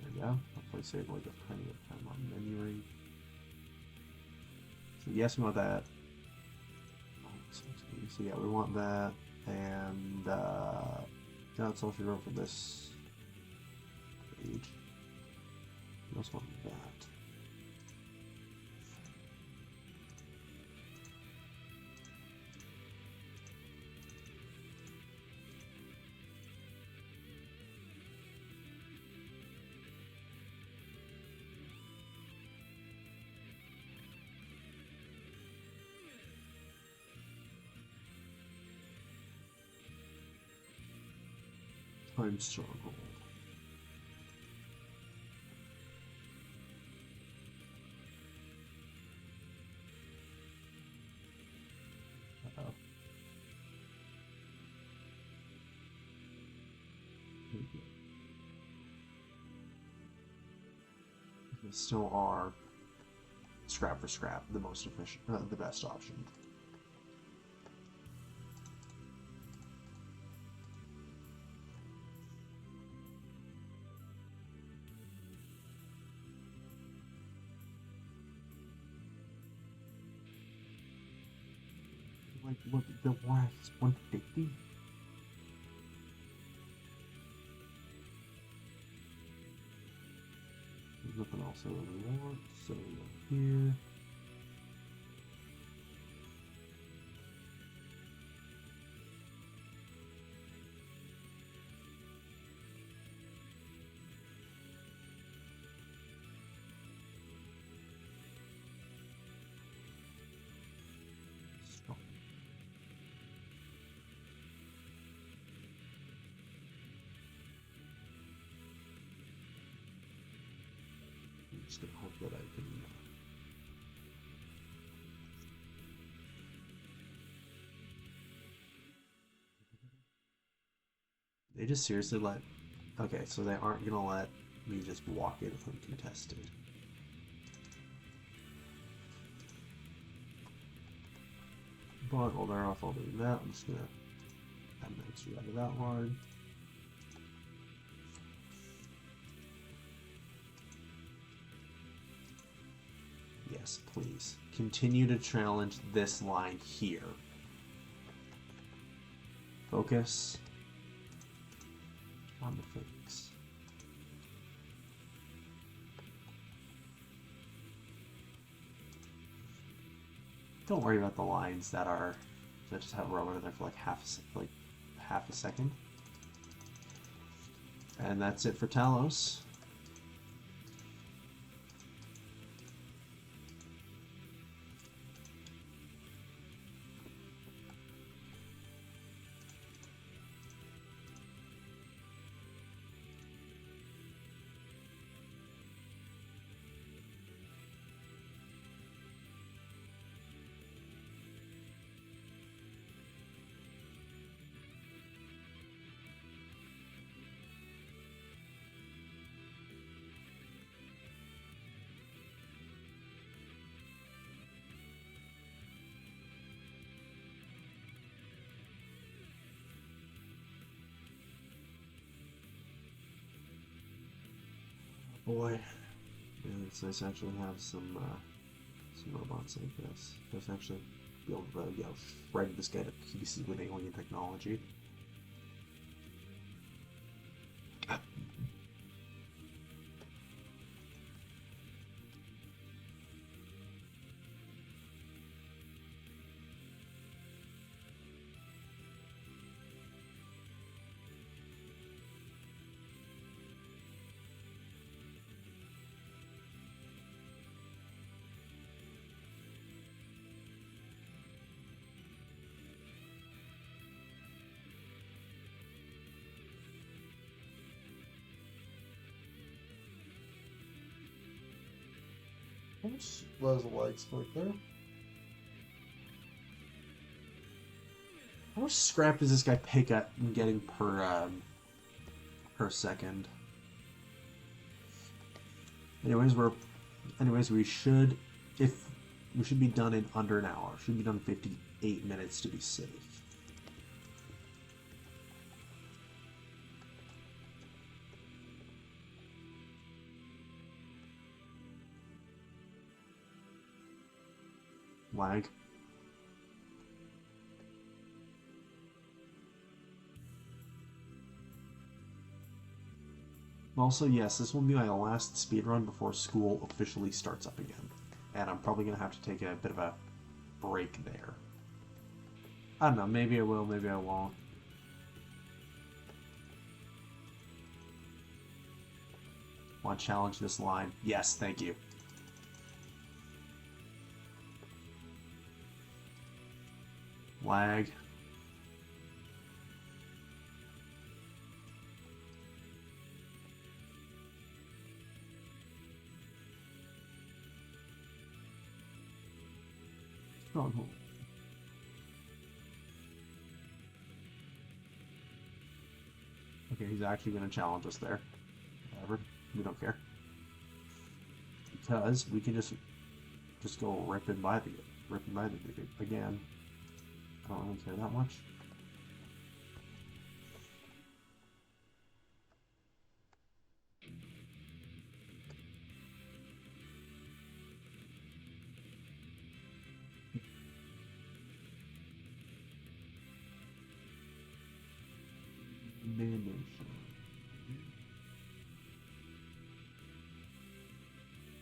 there we go. Hopefully save like a plenty of time on menuing. So yes, we want that. So yeah, we want that, and that's all we wrote for this page. We also want that. Time stronghold. Uh-oh. They still are scrap for scrap the most efficient, the best option. Like, look, the war is 150. There's nothing else I really want, so here. Stop. I'm just gonna hope that I can. They just seriously let. Okay, so they aren't gonna let me just walk in uncontested. But while they're off all doing that, I'm just gonna add an extra out of that line. Yes, please. Continue to challenge this line here. Focus on the fakes. Don't worry about the lines that just have rubber in there for like half a second. And that's it for Talos. Boy, yeah, it's nice to actually have some robots like this. Just actually be able to shred this guy to pieces with alien technology. How much was the light split there? How much scrap does this guy pick up getting per second? Anyways, we should be done in under an hour. Should be done 58 minutes to be safe. Lag. Also, yes, this will be my last speedrun before school officially starts up again. And I'm probably going to have to take a bit of a break there. I don't know, maybe I will, maybe I won't. Want to challenge this line? Yes, thank you. Lag. Stronghold. Okay, he's actually going to challenge us there. Whatever, we don't care. Because we can just go ripping by the again. I don't really care that much.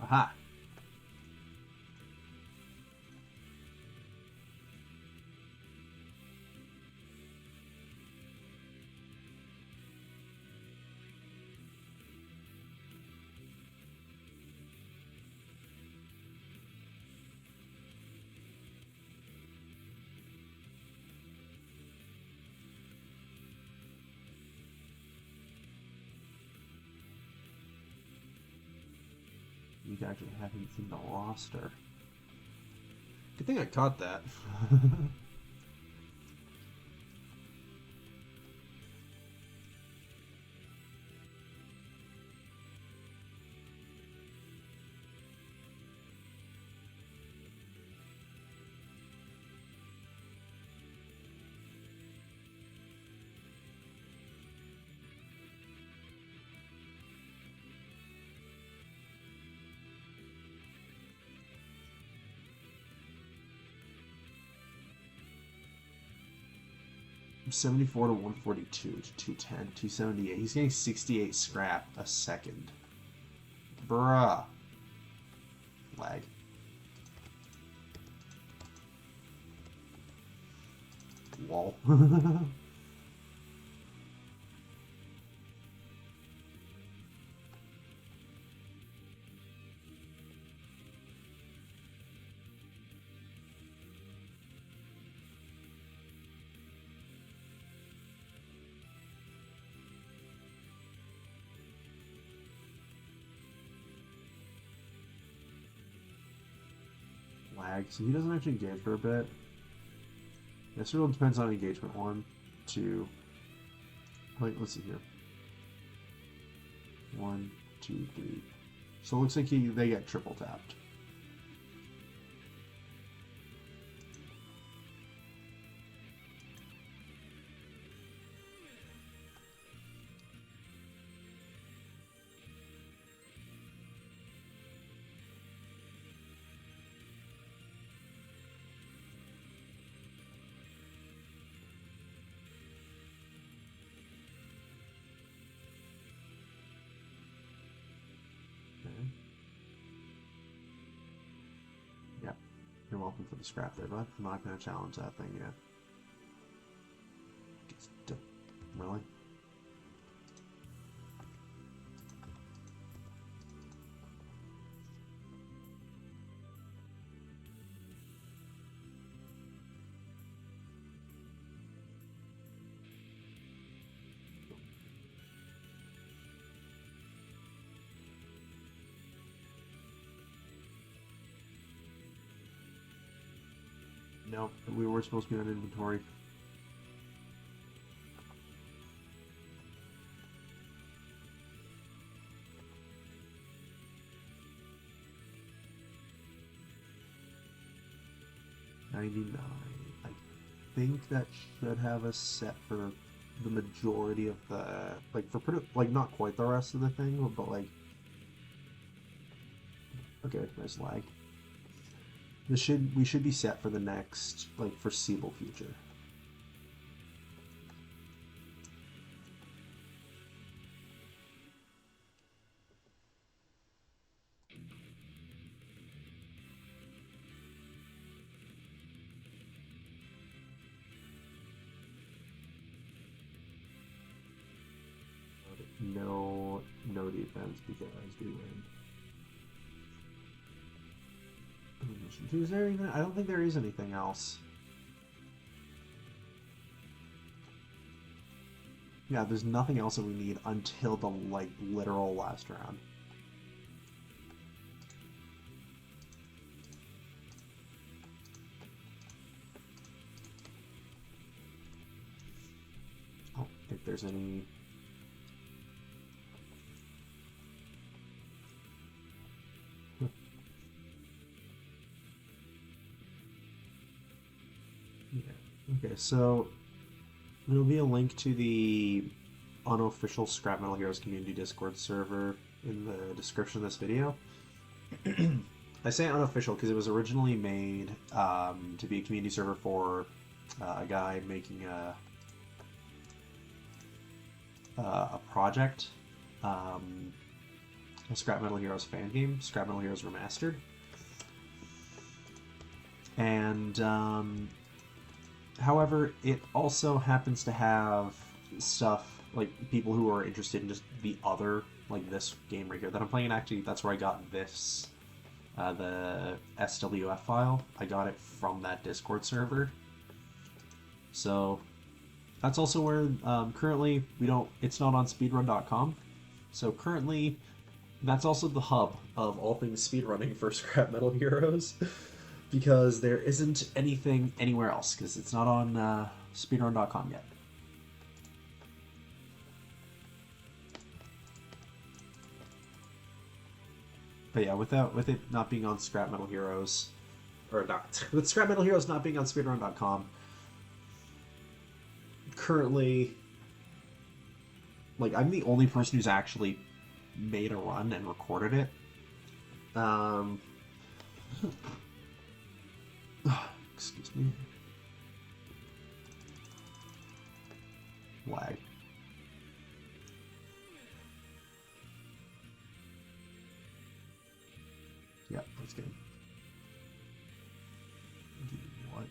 Aha! We can actually have him in the roster. Good thing I caught that. From 74 to 142 to 210, 278. He's getting 68 scrap a second. Bruh. Lag. Lol. Lag. So he doesn't actually engage for a bit. This really depends on engagement. 1, 2. Wait, let's see here. 1, 2, 3. So it looks like they get triple tapped. Yep. You're welcome for the scrap there, bud. I'm not going to challenge that thing yet. Really? No, we were supposed to be on inventory. 99. I think that should have us set for the majority of the, like, for pretty, like, not quite the rest of the thing, but like, okay, nice lag. We should be set for the next, like, foreseeable future. No defense because we win. Is there even? I don't think there is anything else. Yeah, there's nothing else that we need until the, like, literal last round. Oh, if there's any. Yeah. Okay, so there'll be a link to the unofficial Scrap Metal Heroes community Discord server in the description of this video. I say unofficial because it was originally made to be a community server for a guy making a project, a Scrap Metal Heroes fan game, Scrap Metal Heroes Remastered. And however, it also happens to have stuff like people who are interested in just the other, like this game right here that I'm playing. And actually, that's where I got this, the SWF file. I got it from that Discord server. So that's also where currently it's not on speedrun.com. So currently, that's also the hub of all things speedrunning for Scrap Metal Heroes. Because there isn't anything anywhere else, because it's not on speedrun.com yet. But yeah, with it not being on Scrap Metal Heroes, or not, with Scrap Metal Heroes not being on speedrun.com, currently, like, I'm the only person who's actually made a run and recorded it. Excuse me. Lag. Yep, that's good. What?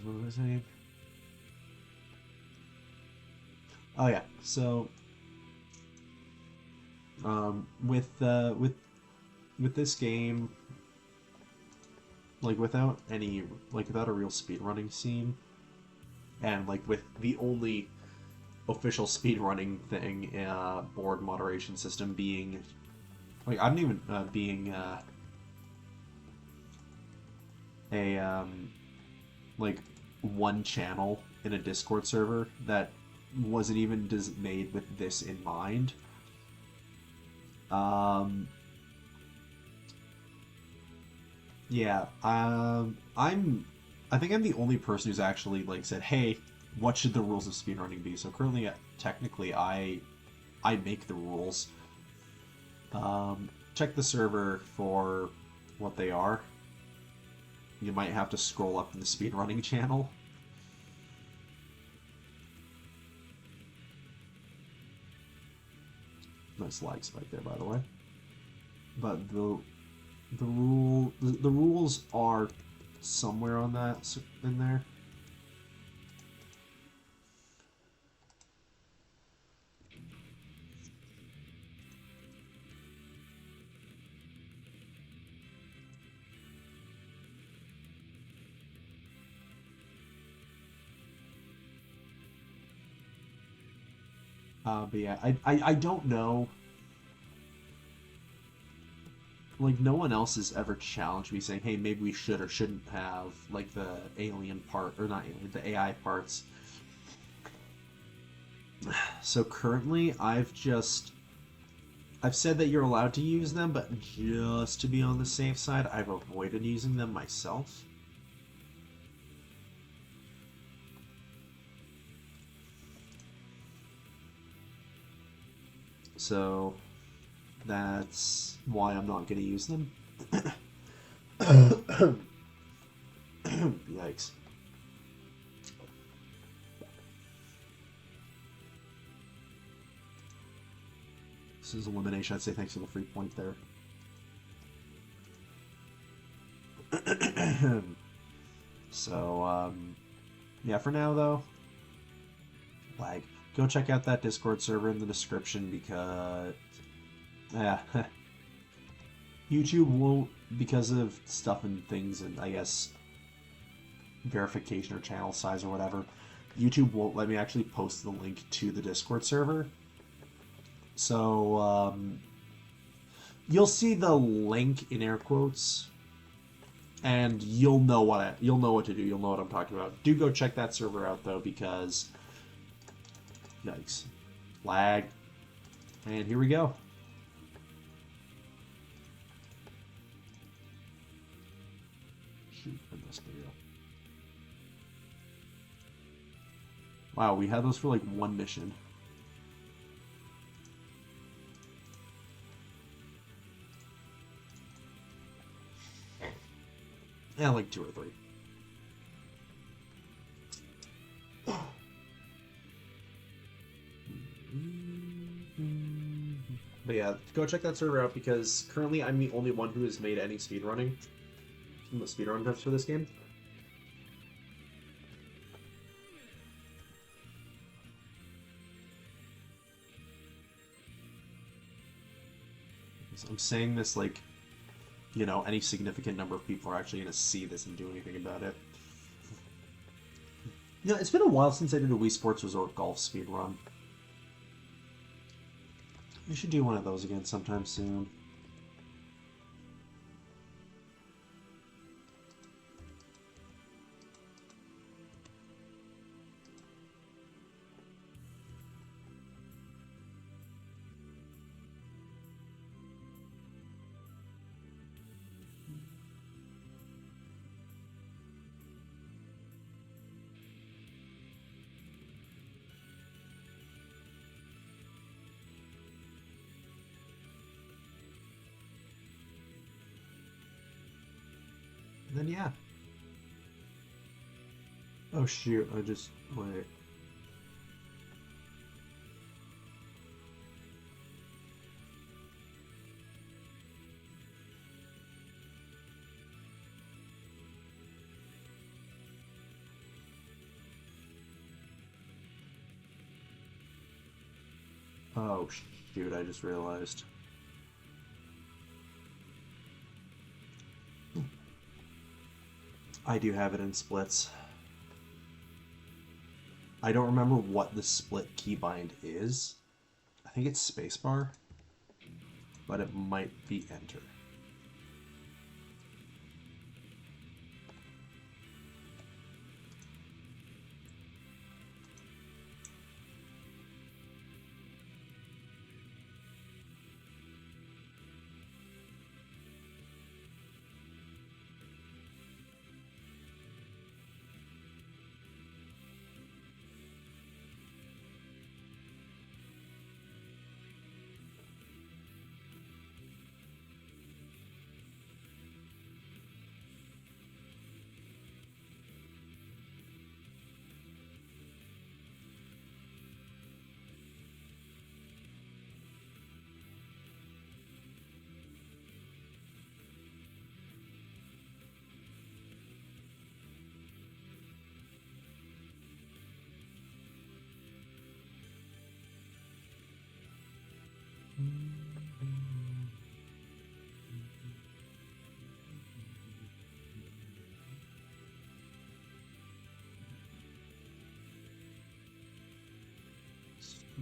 What was I saying? Oh yeah, so with this game, like without a real speedrunning scene, and like with the only official speedrunning thing, board moderation system being, like, I don't even being a like one channel in a Discord server that wasn't even made with this in mind. Yeah, I think I'm the only person who's actually, like, said, hey, what should the rules of speedrunning be? So currently, technically, I make the rules. Check the server for what they are. You might have to scroll up in the speedrunning channel. Nice lag spike there, by the way. But the rules are somewhere on that in there. But yeah, I don't know. Like, no one else has ever challenged me saying, hey, maybe we should or shouldn't have, like, the alien part, or not alien, the AI parts. So currently, I've just I've said that you're allowed to use them, but just to be on the safe side, I've avoided using them myself. So that's why I'm not going to use them. Yikes. This is elimination. I'd say thanks for the free point there. So, yeah, for now, though, lag. Go check out that Discord server in the description because, yeah, YouTube won't, because of stuff and things, and I guess verification or channel size or whatever, YouTube won't let me actually post the link to the Discord server. So, you'll see the link in air quotes, and you'll know what to do. You'll know what I'm talking about. Do go check that server out though, because yikes, lag, and here we go. Shoot, I missed the video. Wow, we had those for like one mission. Yeah, like 2 or 3. But yeah, go check that server out because currently I'm the only one who has made any speedrunning. The speedrun tips for this game. I'm saying this like, you know, any significant number of people are actually going to see this and do anything about it. You know, it's been a while since I did a Wii Sports Resort Golf speedrun. We should do one of those again sometime soon. And then yeah. Oh shoot, I just wait. Oh shoot, I just realized. I do have it in splits. I don't remember what the split keybind is. I think it's spacebar, but it might be enter.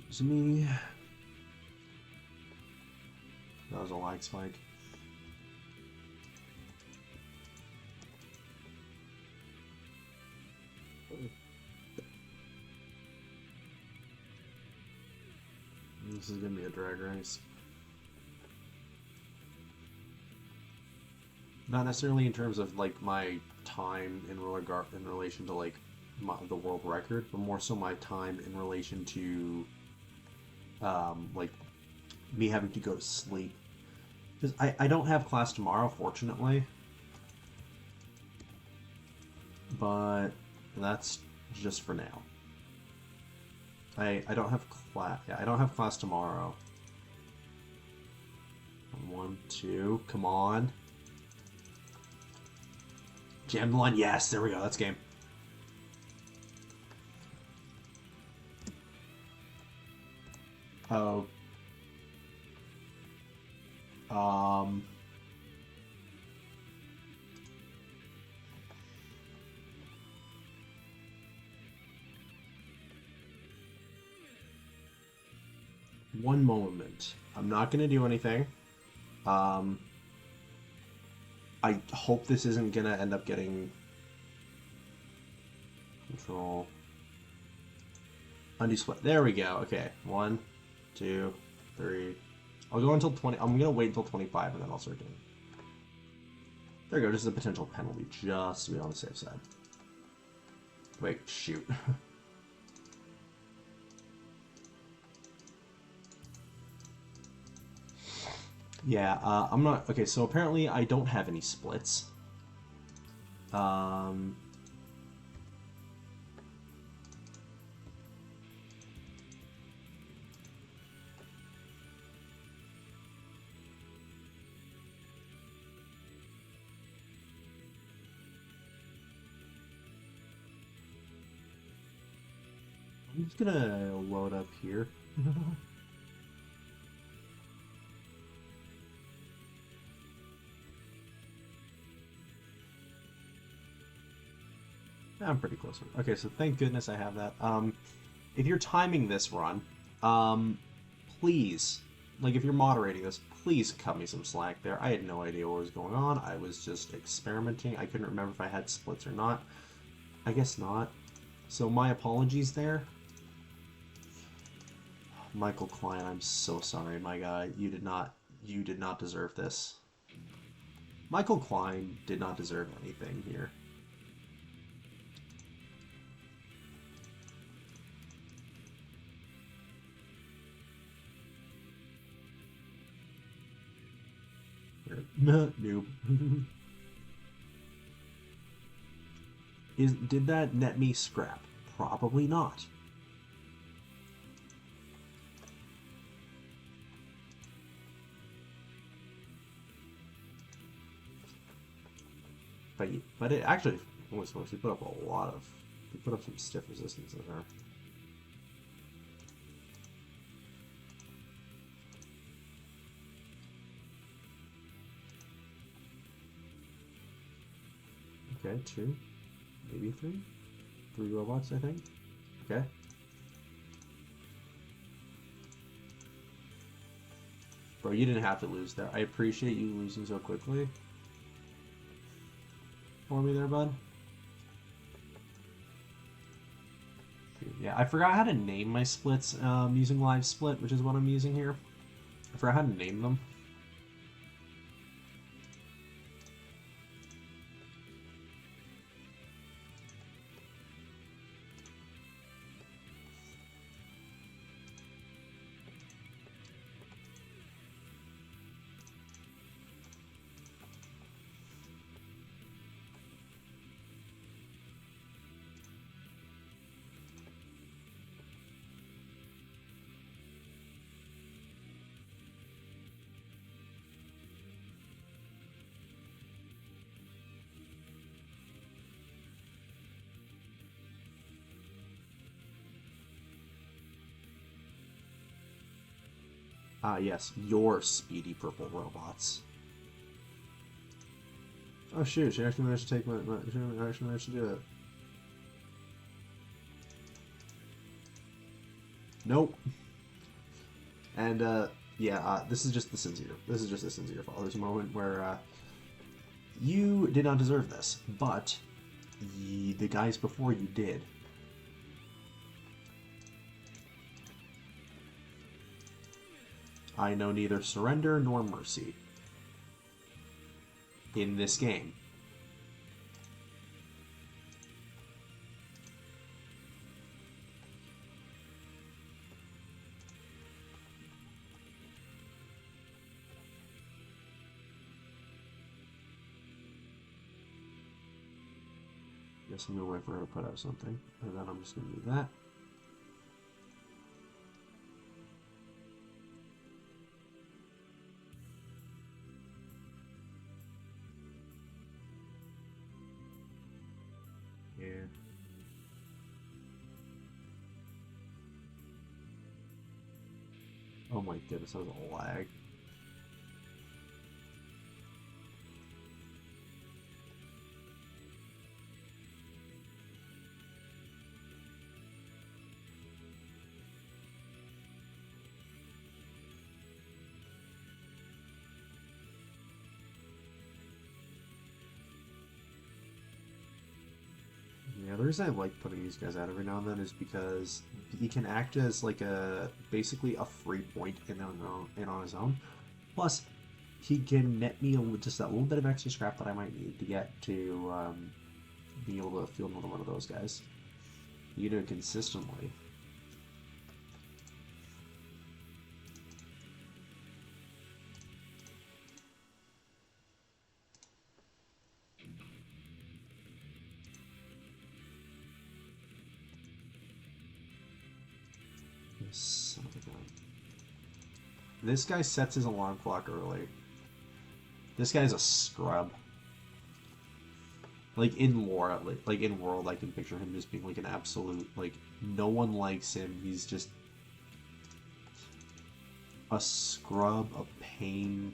Excuse me. That was a lag spike. This is gonna be a drag race. Not necessarily in terms of like my time in relation to like the world record, but more so my time in relation to like me having to go to sleep. Because I don't have class tomorrow, fortunately, but that's just for now. I don't have class. Yeah, I don't have class tomorrow. One, two, come on. Jam line, yes, there we go. That's game. Oh. Um. One moment. I'm not gonna do anything. Um. I hope this isn't gonna end up getting control. Undo split. There we go. Okay. One, two, three. I'll go until 20. I'm gonna wait until 25 and then I'll start doing it. There we go. Just a potential penalty, just to be on the safe side. Wait, shoot. Yeah, I'm not... Okay, so apparently I don't have any splits. Um... I'm just gonna load up here. I'm pretty close. Okay, so thank goodness I have that. If you're timing this run, please, like if you're moderating this, please cut me some slack there. I had no idea what was going on. I was just experimenting. I couldn't remember if I had splits or not. I guess not. So my apologies there. Michael Klein, I'm so sorry, my guy. You did not deserve this. Michael Klein did not deserve anything here. Noob. Did that net me scrap? Probably not. But it actually was supposed to put up a lot of... He put up some stiff resistance in there. Okay, two, maybe three. 3 robots, I think. Okay. Bro, you didn't have to lose there. I appreciate you losing so quickly. For me there, bud. Yeah, I forgot how to name my splits using Live Split, which is what I'm using here. I forgot how to name them. Ah, yes, your speedy purple robots. Oh shoot, she actually managed to take she actually managed to do it. Nope. And yeah, this is just the sincere father's moment where you did not deserve this, but the guys before you did. I know neither surrender nor mercy. in this game. Guess I'm gonna wait for her to put out something, and then I'm just gonna do that. Yeah. Oh my goodness, that was a lag. Yeah, the reason I like putting these guys out every now and then is because he can act as like a basically a free point in on his own. Plus, he can net me just that little bit of extra scrap that I might need to get to be able to field another one of those guys. You do it consistently. Son of a gun. This guy sets his alarm clock early. This guy's a scrub. Like in lore, like in world, I can picture him just being like an absolute, like, no one likes him. He's just a scrub, a pain,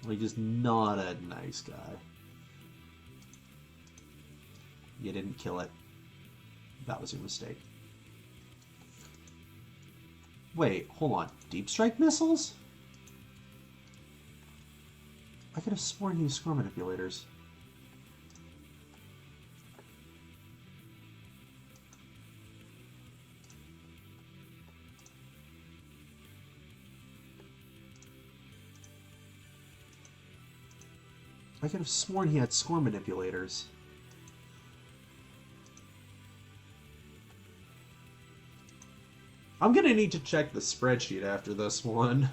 like just not a nice guy. You didn't kill it. That was your mistake. Wait, hold on. Deep strike missiles? I could have sworn he used score manipulators. I could have sworn he had score manipulators. I'm gonna need to check the spreadsheet after this one.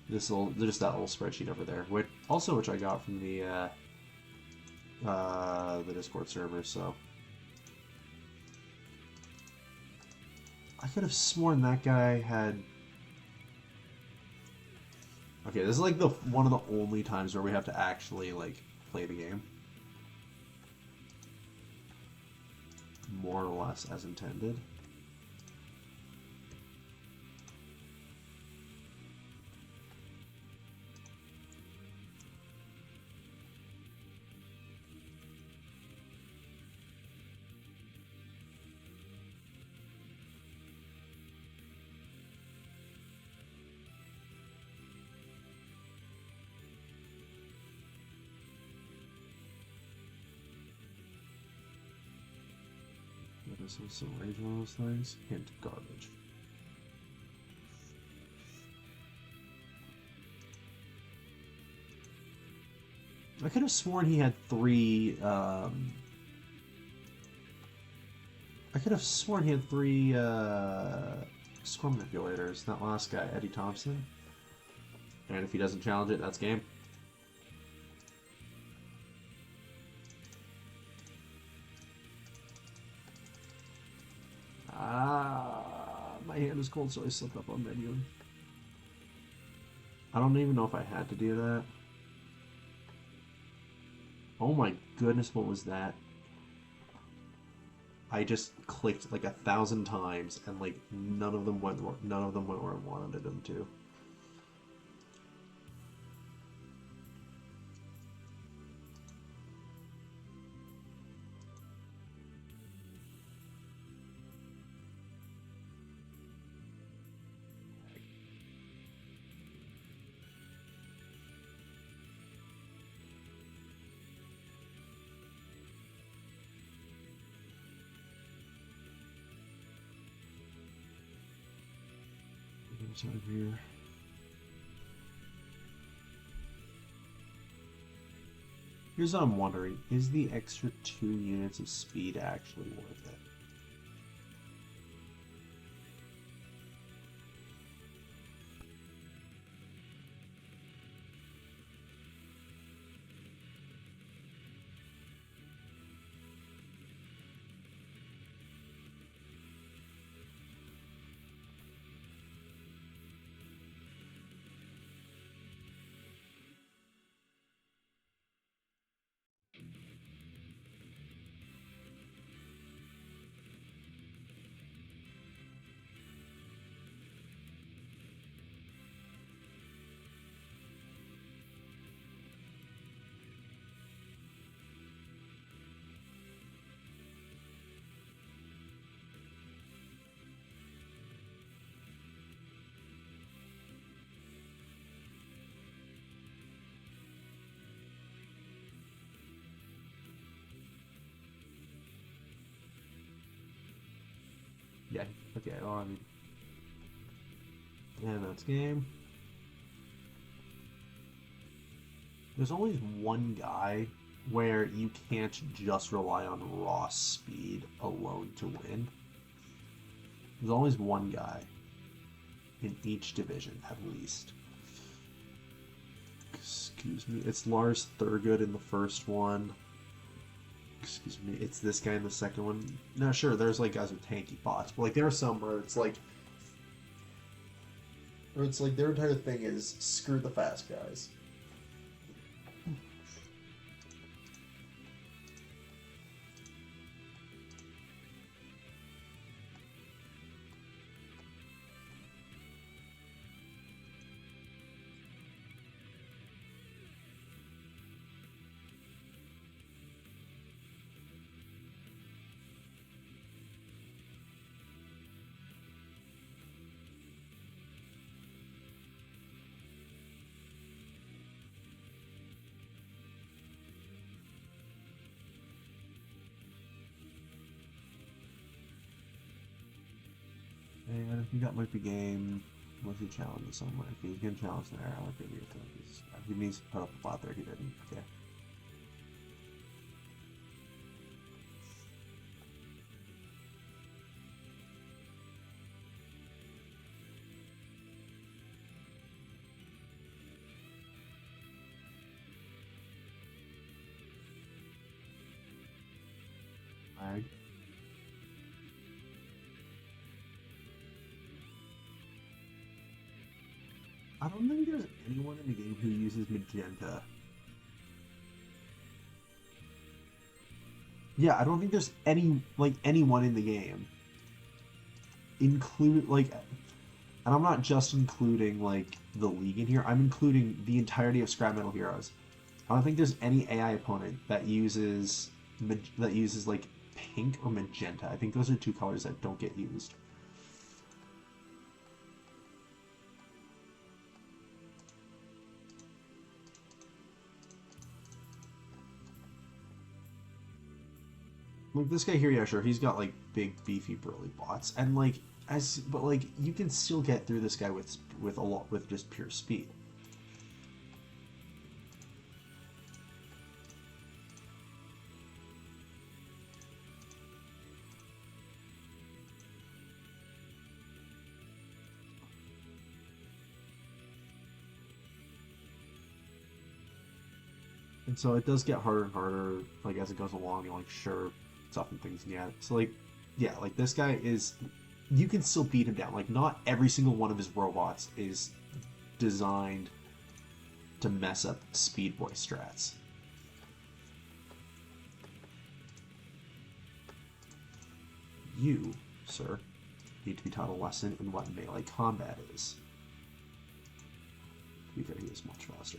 Just that little spreadsheet over there, which I got from the Discord server. So I could have sworn that guy had. Okay, this is like one of the only times where we have to actually like play the game more or less as intended. This is some rage one of those things. Hint garbage. I could have sworn he had three. I could have sworn he had three score manipulators. That last guy, Eddie Thompson. And if he doesn't challenge it, that's game. My hand is cold, so I slipped up on menu. I don't even know if I had to do that. Oh my goodness, what was that? I just clicked like 1,000 times, and like none of them went where I wanted them to. Over here. Here's what I'm wondering: is the extra 2 units of speed actually worth it? Yeah. Okay. On. And that's game. There's always one guy where you can't just rely on raw speed alone to win. There's always one guy in each division, at least. Excuse me. It's Lars Thurgood in the first one. Excuse me. It's this guy in the second one. No, sure, there's like guys with tanky bots, but like there are some where it's like their entire thing is screw the fast guys. And I think that might be game. Unless he challenges somewhere. If he's gonna challenge there, I like maybe if he needs to put up a bot there, he didn't. Okay. Lag. I don't think there's anyone in the game who uses magenta. Yeah, I don't think there's anyone in the game. Include and I'm not just including like the league in here. I'm including the entirety of Scrap Metal Heroes. I don't think there's any AI opponent that uses like pink or magenta. I think those are two colors that don't get used. Like this guy here, yeah, sure, he's got like big, beefy, burly bots, and but like you can still get through this guy with a lot with just pure speed. And so it does get harder and harder, like as it goes along. You're like, sure, toughen things yet. So like, yeah, like this guy is, you can still beat him down. Like not every single one of his robots is designed to mess up Speed Boy strats. You, sir, need to be taught a lesson in what melee combat is. To be fair, he is much faster.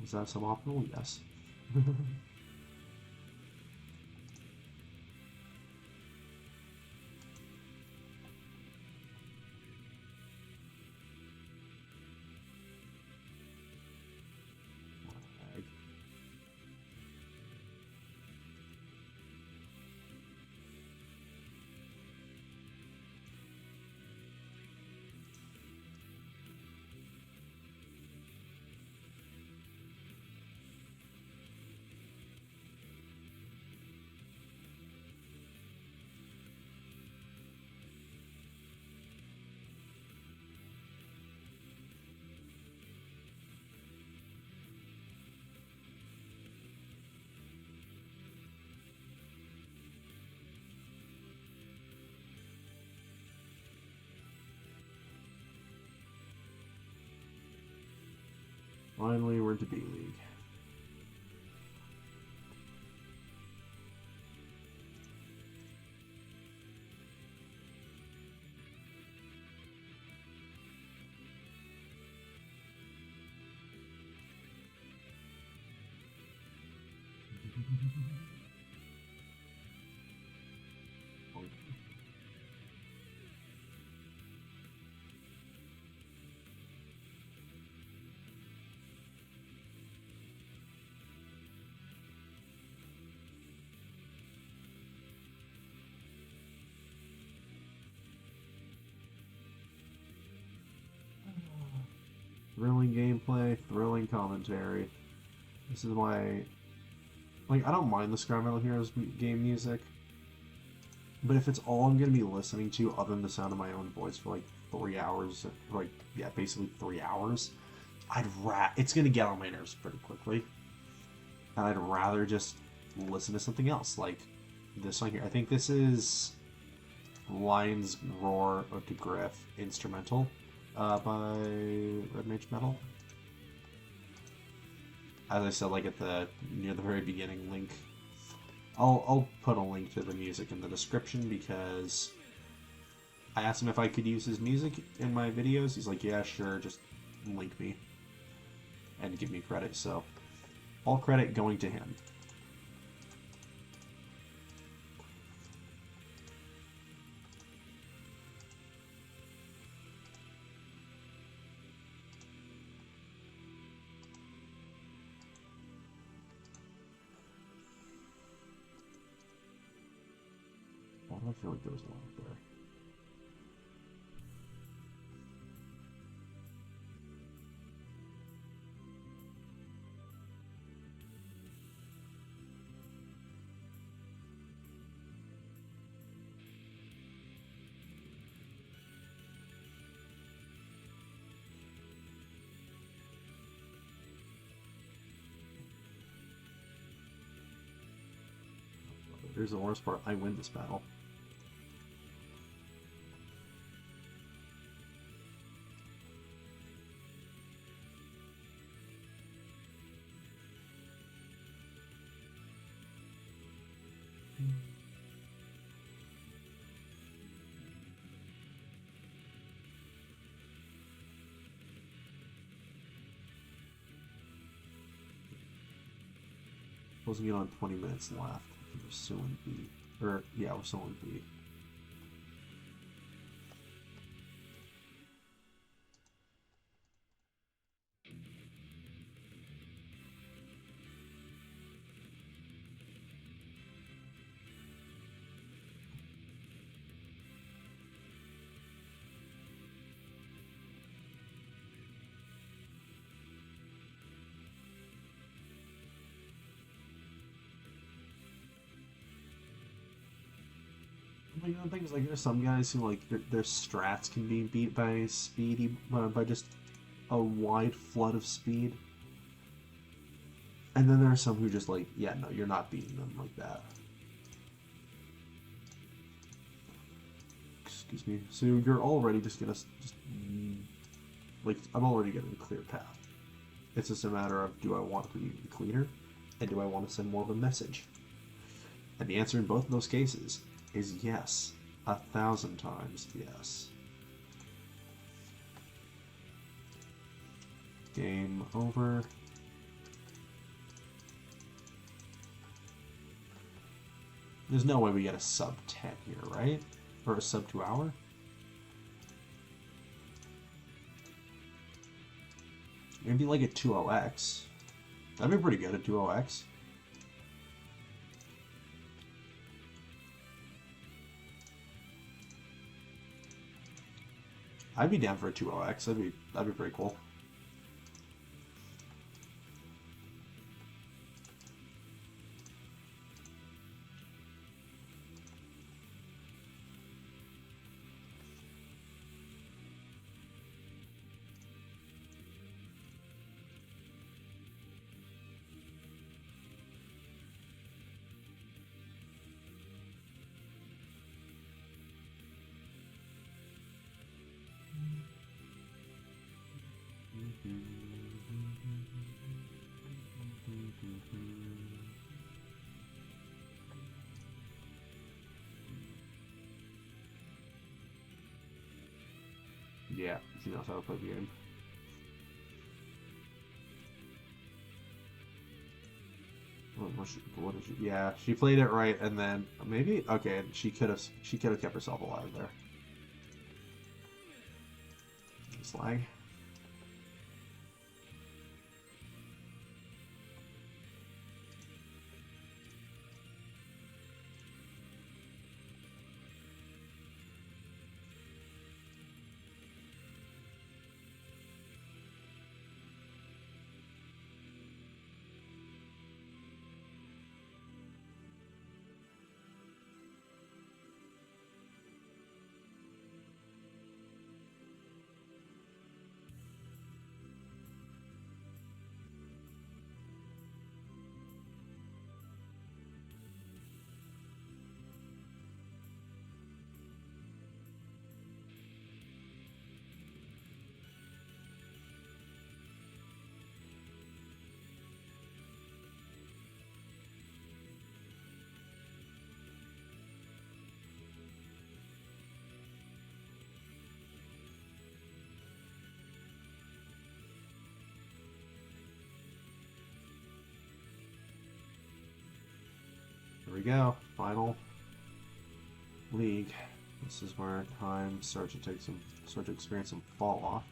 Was that suboptimal? Yes. Finally, we're into B-League. Thrilling gameplay, thrilling commentary. This is why, like, I don't mind the Sky Metal Heroes game music, but if it's all I'm gonna be listening to other than the sound of my own voice for like 3 hours, like, yeah, basically 3 hours, it's gonna get on my nerves pretty quickly, and I'd rather just listen to something else, like this song here. I think this is Lion's Roar of the Griff instrumental by Red Mage Metal. As I said, like at the near the very beginning, link. I'll put a link to the music in the description because I asked him if I could use his music in my videos. He's like, yeah, sure, just link me and give me credit. So all credit going to him. Why do I feel like there was a line there? Here's the worst part. I win this battle. Closing in on 20 minutes left. We're still in B. Or, yeah, we're still in B. Like, the thing is, like, there's some guys who, like, their strats can be beat by speedy, by just a wide flood of speed. And then there are some who just, like, yeah, no, you're not beating them like that. Excuse me. So you're already just gonna, like, I'm already getting a clear path. It's just a matter of, do I want to be cleaner? And do I want to send more of a message? And the answer in both of those cases is yes. 1,000 times yes. Game over. There's no way we get a sub 10 here, right? Or a sub 2 hour? Maybe like a 2.0x. That'd be pretty good at 2.0x. I'd be down for a 2.0x. That'd be pretty cool. Yeah, she knows how to play the game. What is she? Yeah, she played it right, and then maybe okay. She could have kept herself alive there. Slag. Here we go. Final league. This is where time starts to experience some fall off.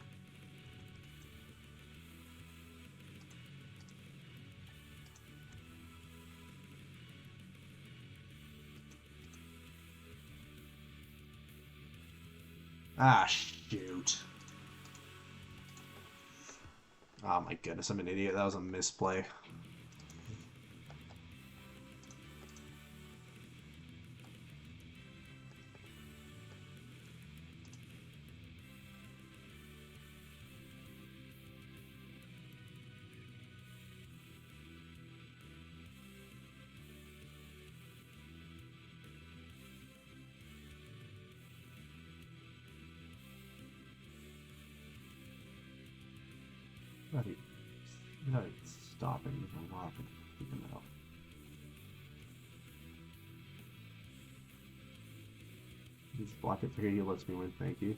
Ah, shoot. Oh my goodness, I'm an idiot. That was a misplay. Not stopping from rocking. Keeping it up. Just block it for here. He lets me win. Thank you.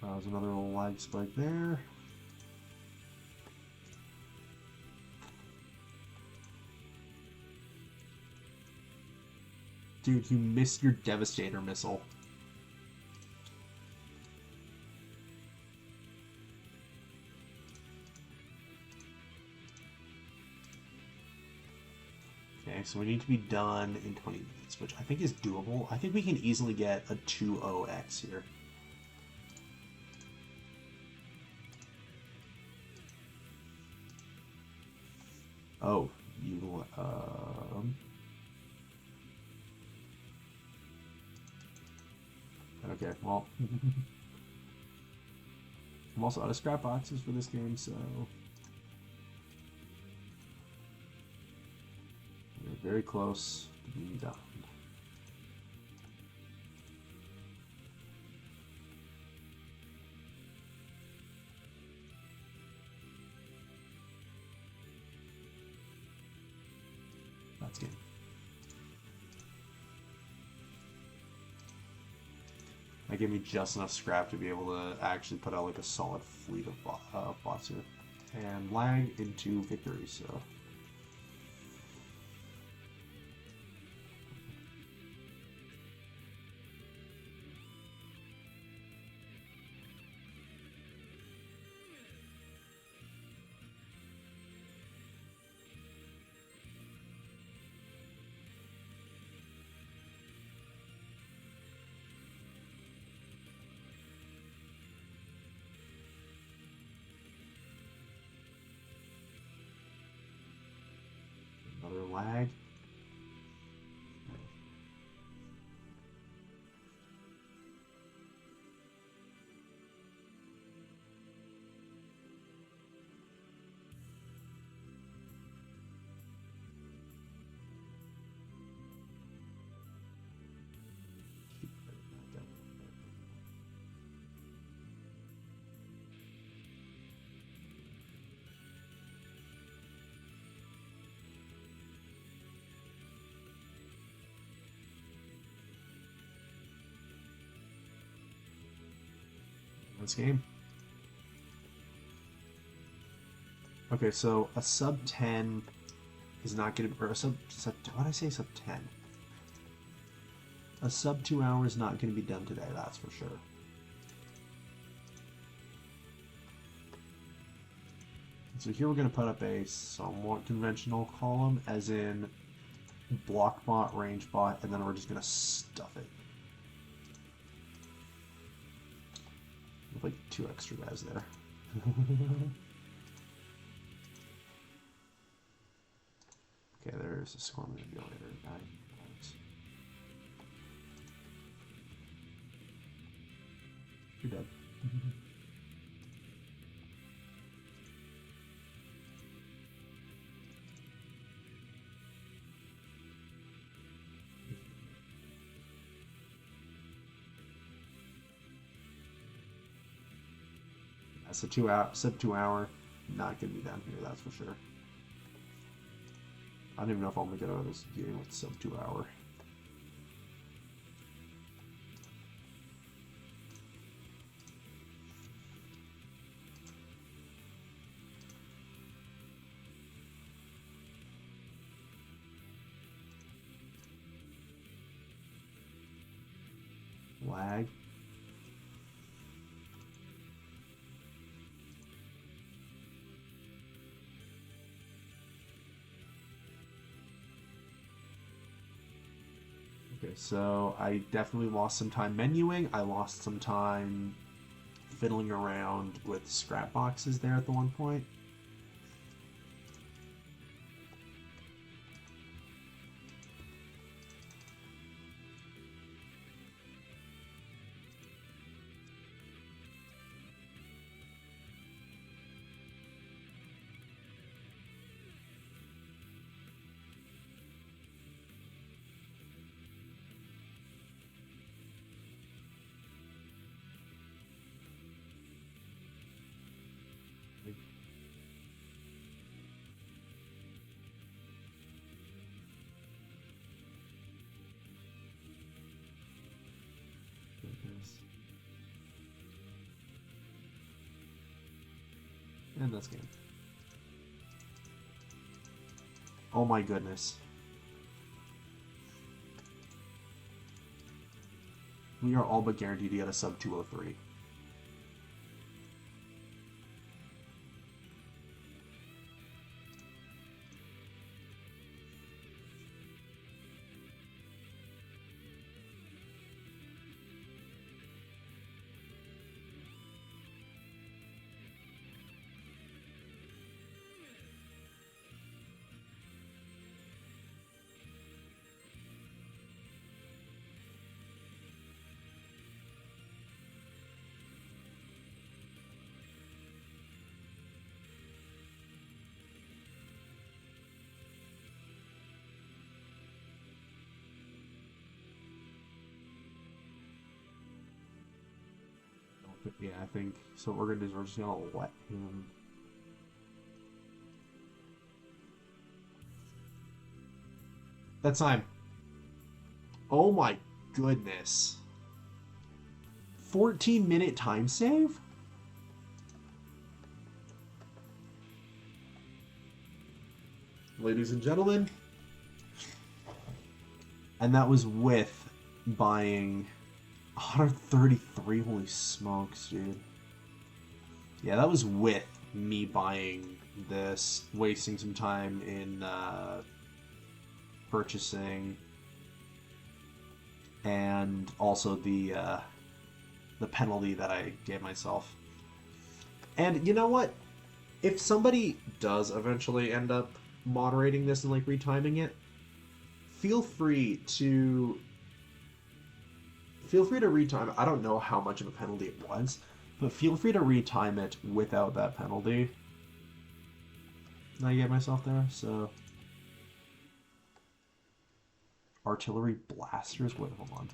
There's another little lag spike there. Dude, you missed your Devastator missile. Okay, so we need to be done in 20 minutes, which I think is doable. I think we can easily get a 2-0x here. Oh, you, Okay, well... I'm also out of scrap boxes for this game, so... We're very close to being done. That's good. That gave me just enough scrap to be able to actually put out like a solid fleet of bots here. And lag into victory, so... Another lag. this game. Okay, so a sub 10 is not going to, or a sub, what did I say, sub 10? A sub 2 hour is not going to be done today, that's for sure. So here we're going to put up a somewhat conventional column, as in block bot, range bot, and then we're just going to stuff it. With like 2 extra guys there. Okay, there's a swarm manipulator guy. Nice. You're dead. That's a sub 2 hour, not gonna be done here, that's for sure. I don't even know if I'm gonna get out of this game with sub 2 hour. Lag. Okay, so I definitely lost some time menuing. I lost some time fiddling around with scrap boxes there at the one point. And that's game. Oh my goodness. We are all but guaranteed to get a sub 203. Yeah, I think so. What we're gonna do is we're just gonna let him. That's time. Oh my goodness. 14-minute time save? Ladies and gentlemen. And that was with buying 133. Holy smokes, dude. Yeah, that was with me buying this, wasting some time in purchasing, and also the penalty that I gave myself. And you know what? If somebody does eventually end up moderating this and like retiming it, feel free to retime. I don't know how much of a penalty it was, but feel free to retime it without that penalty. I get myself there, so artillery blasters. Wait, hold on.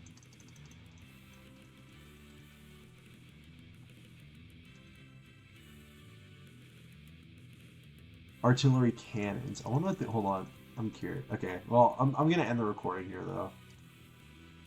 Artillery cannons. I wonder what hold on. I'm curious. Okay, well, I'm gonna end the recording here though.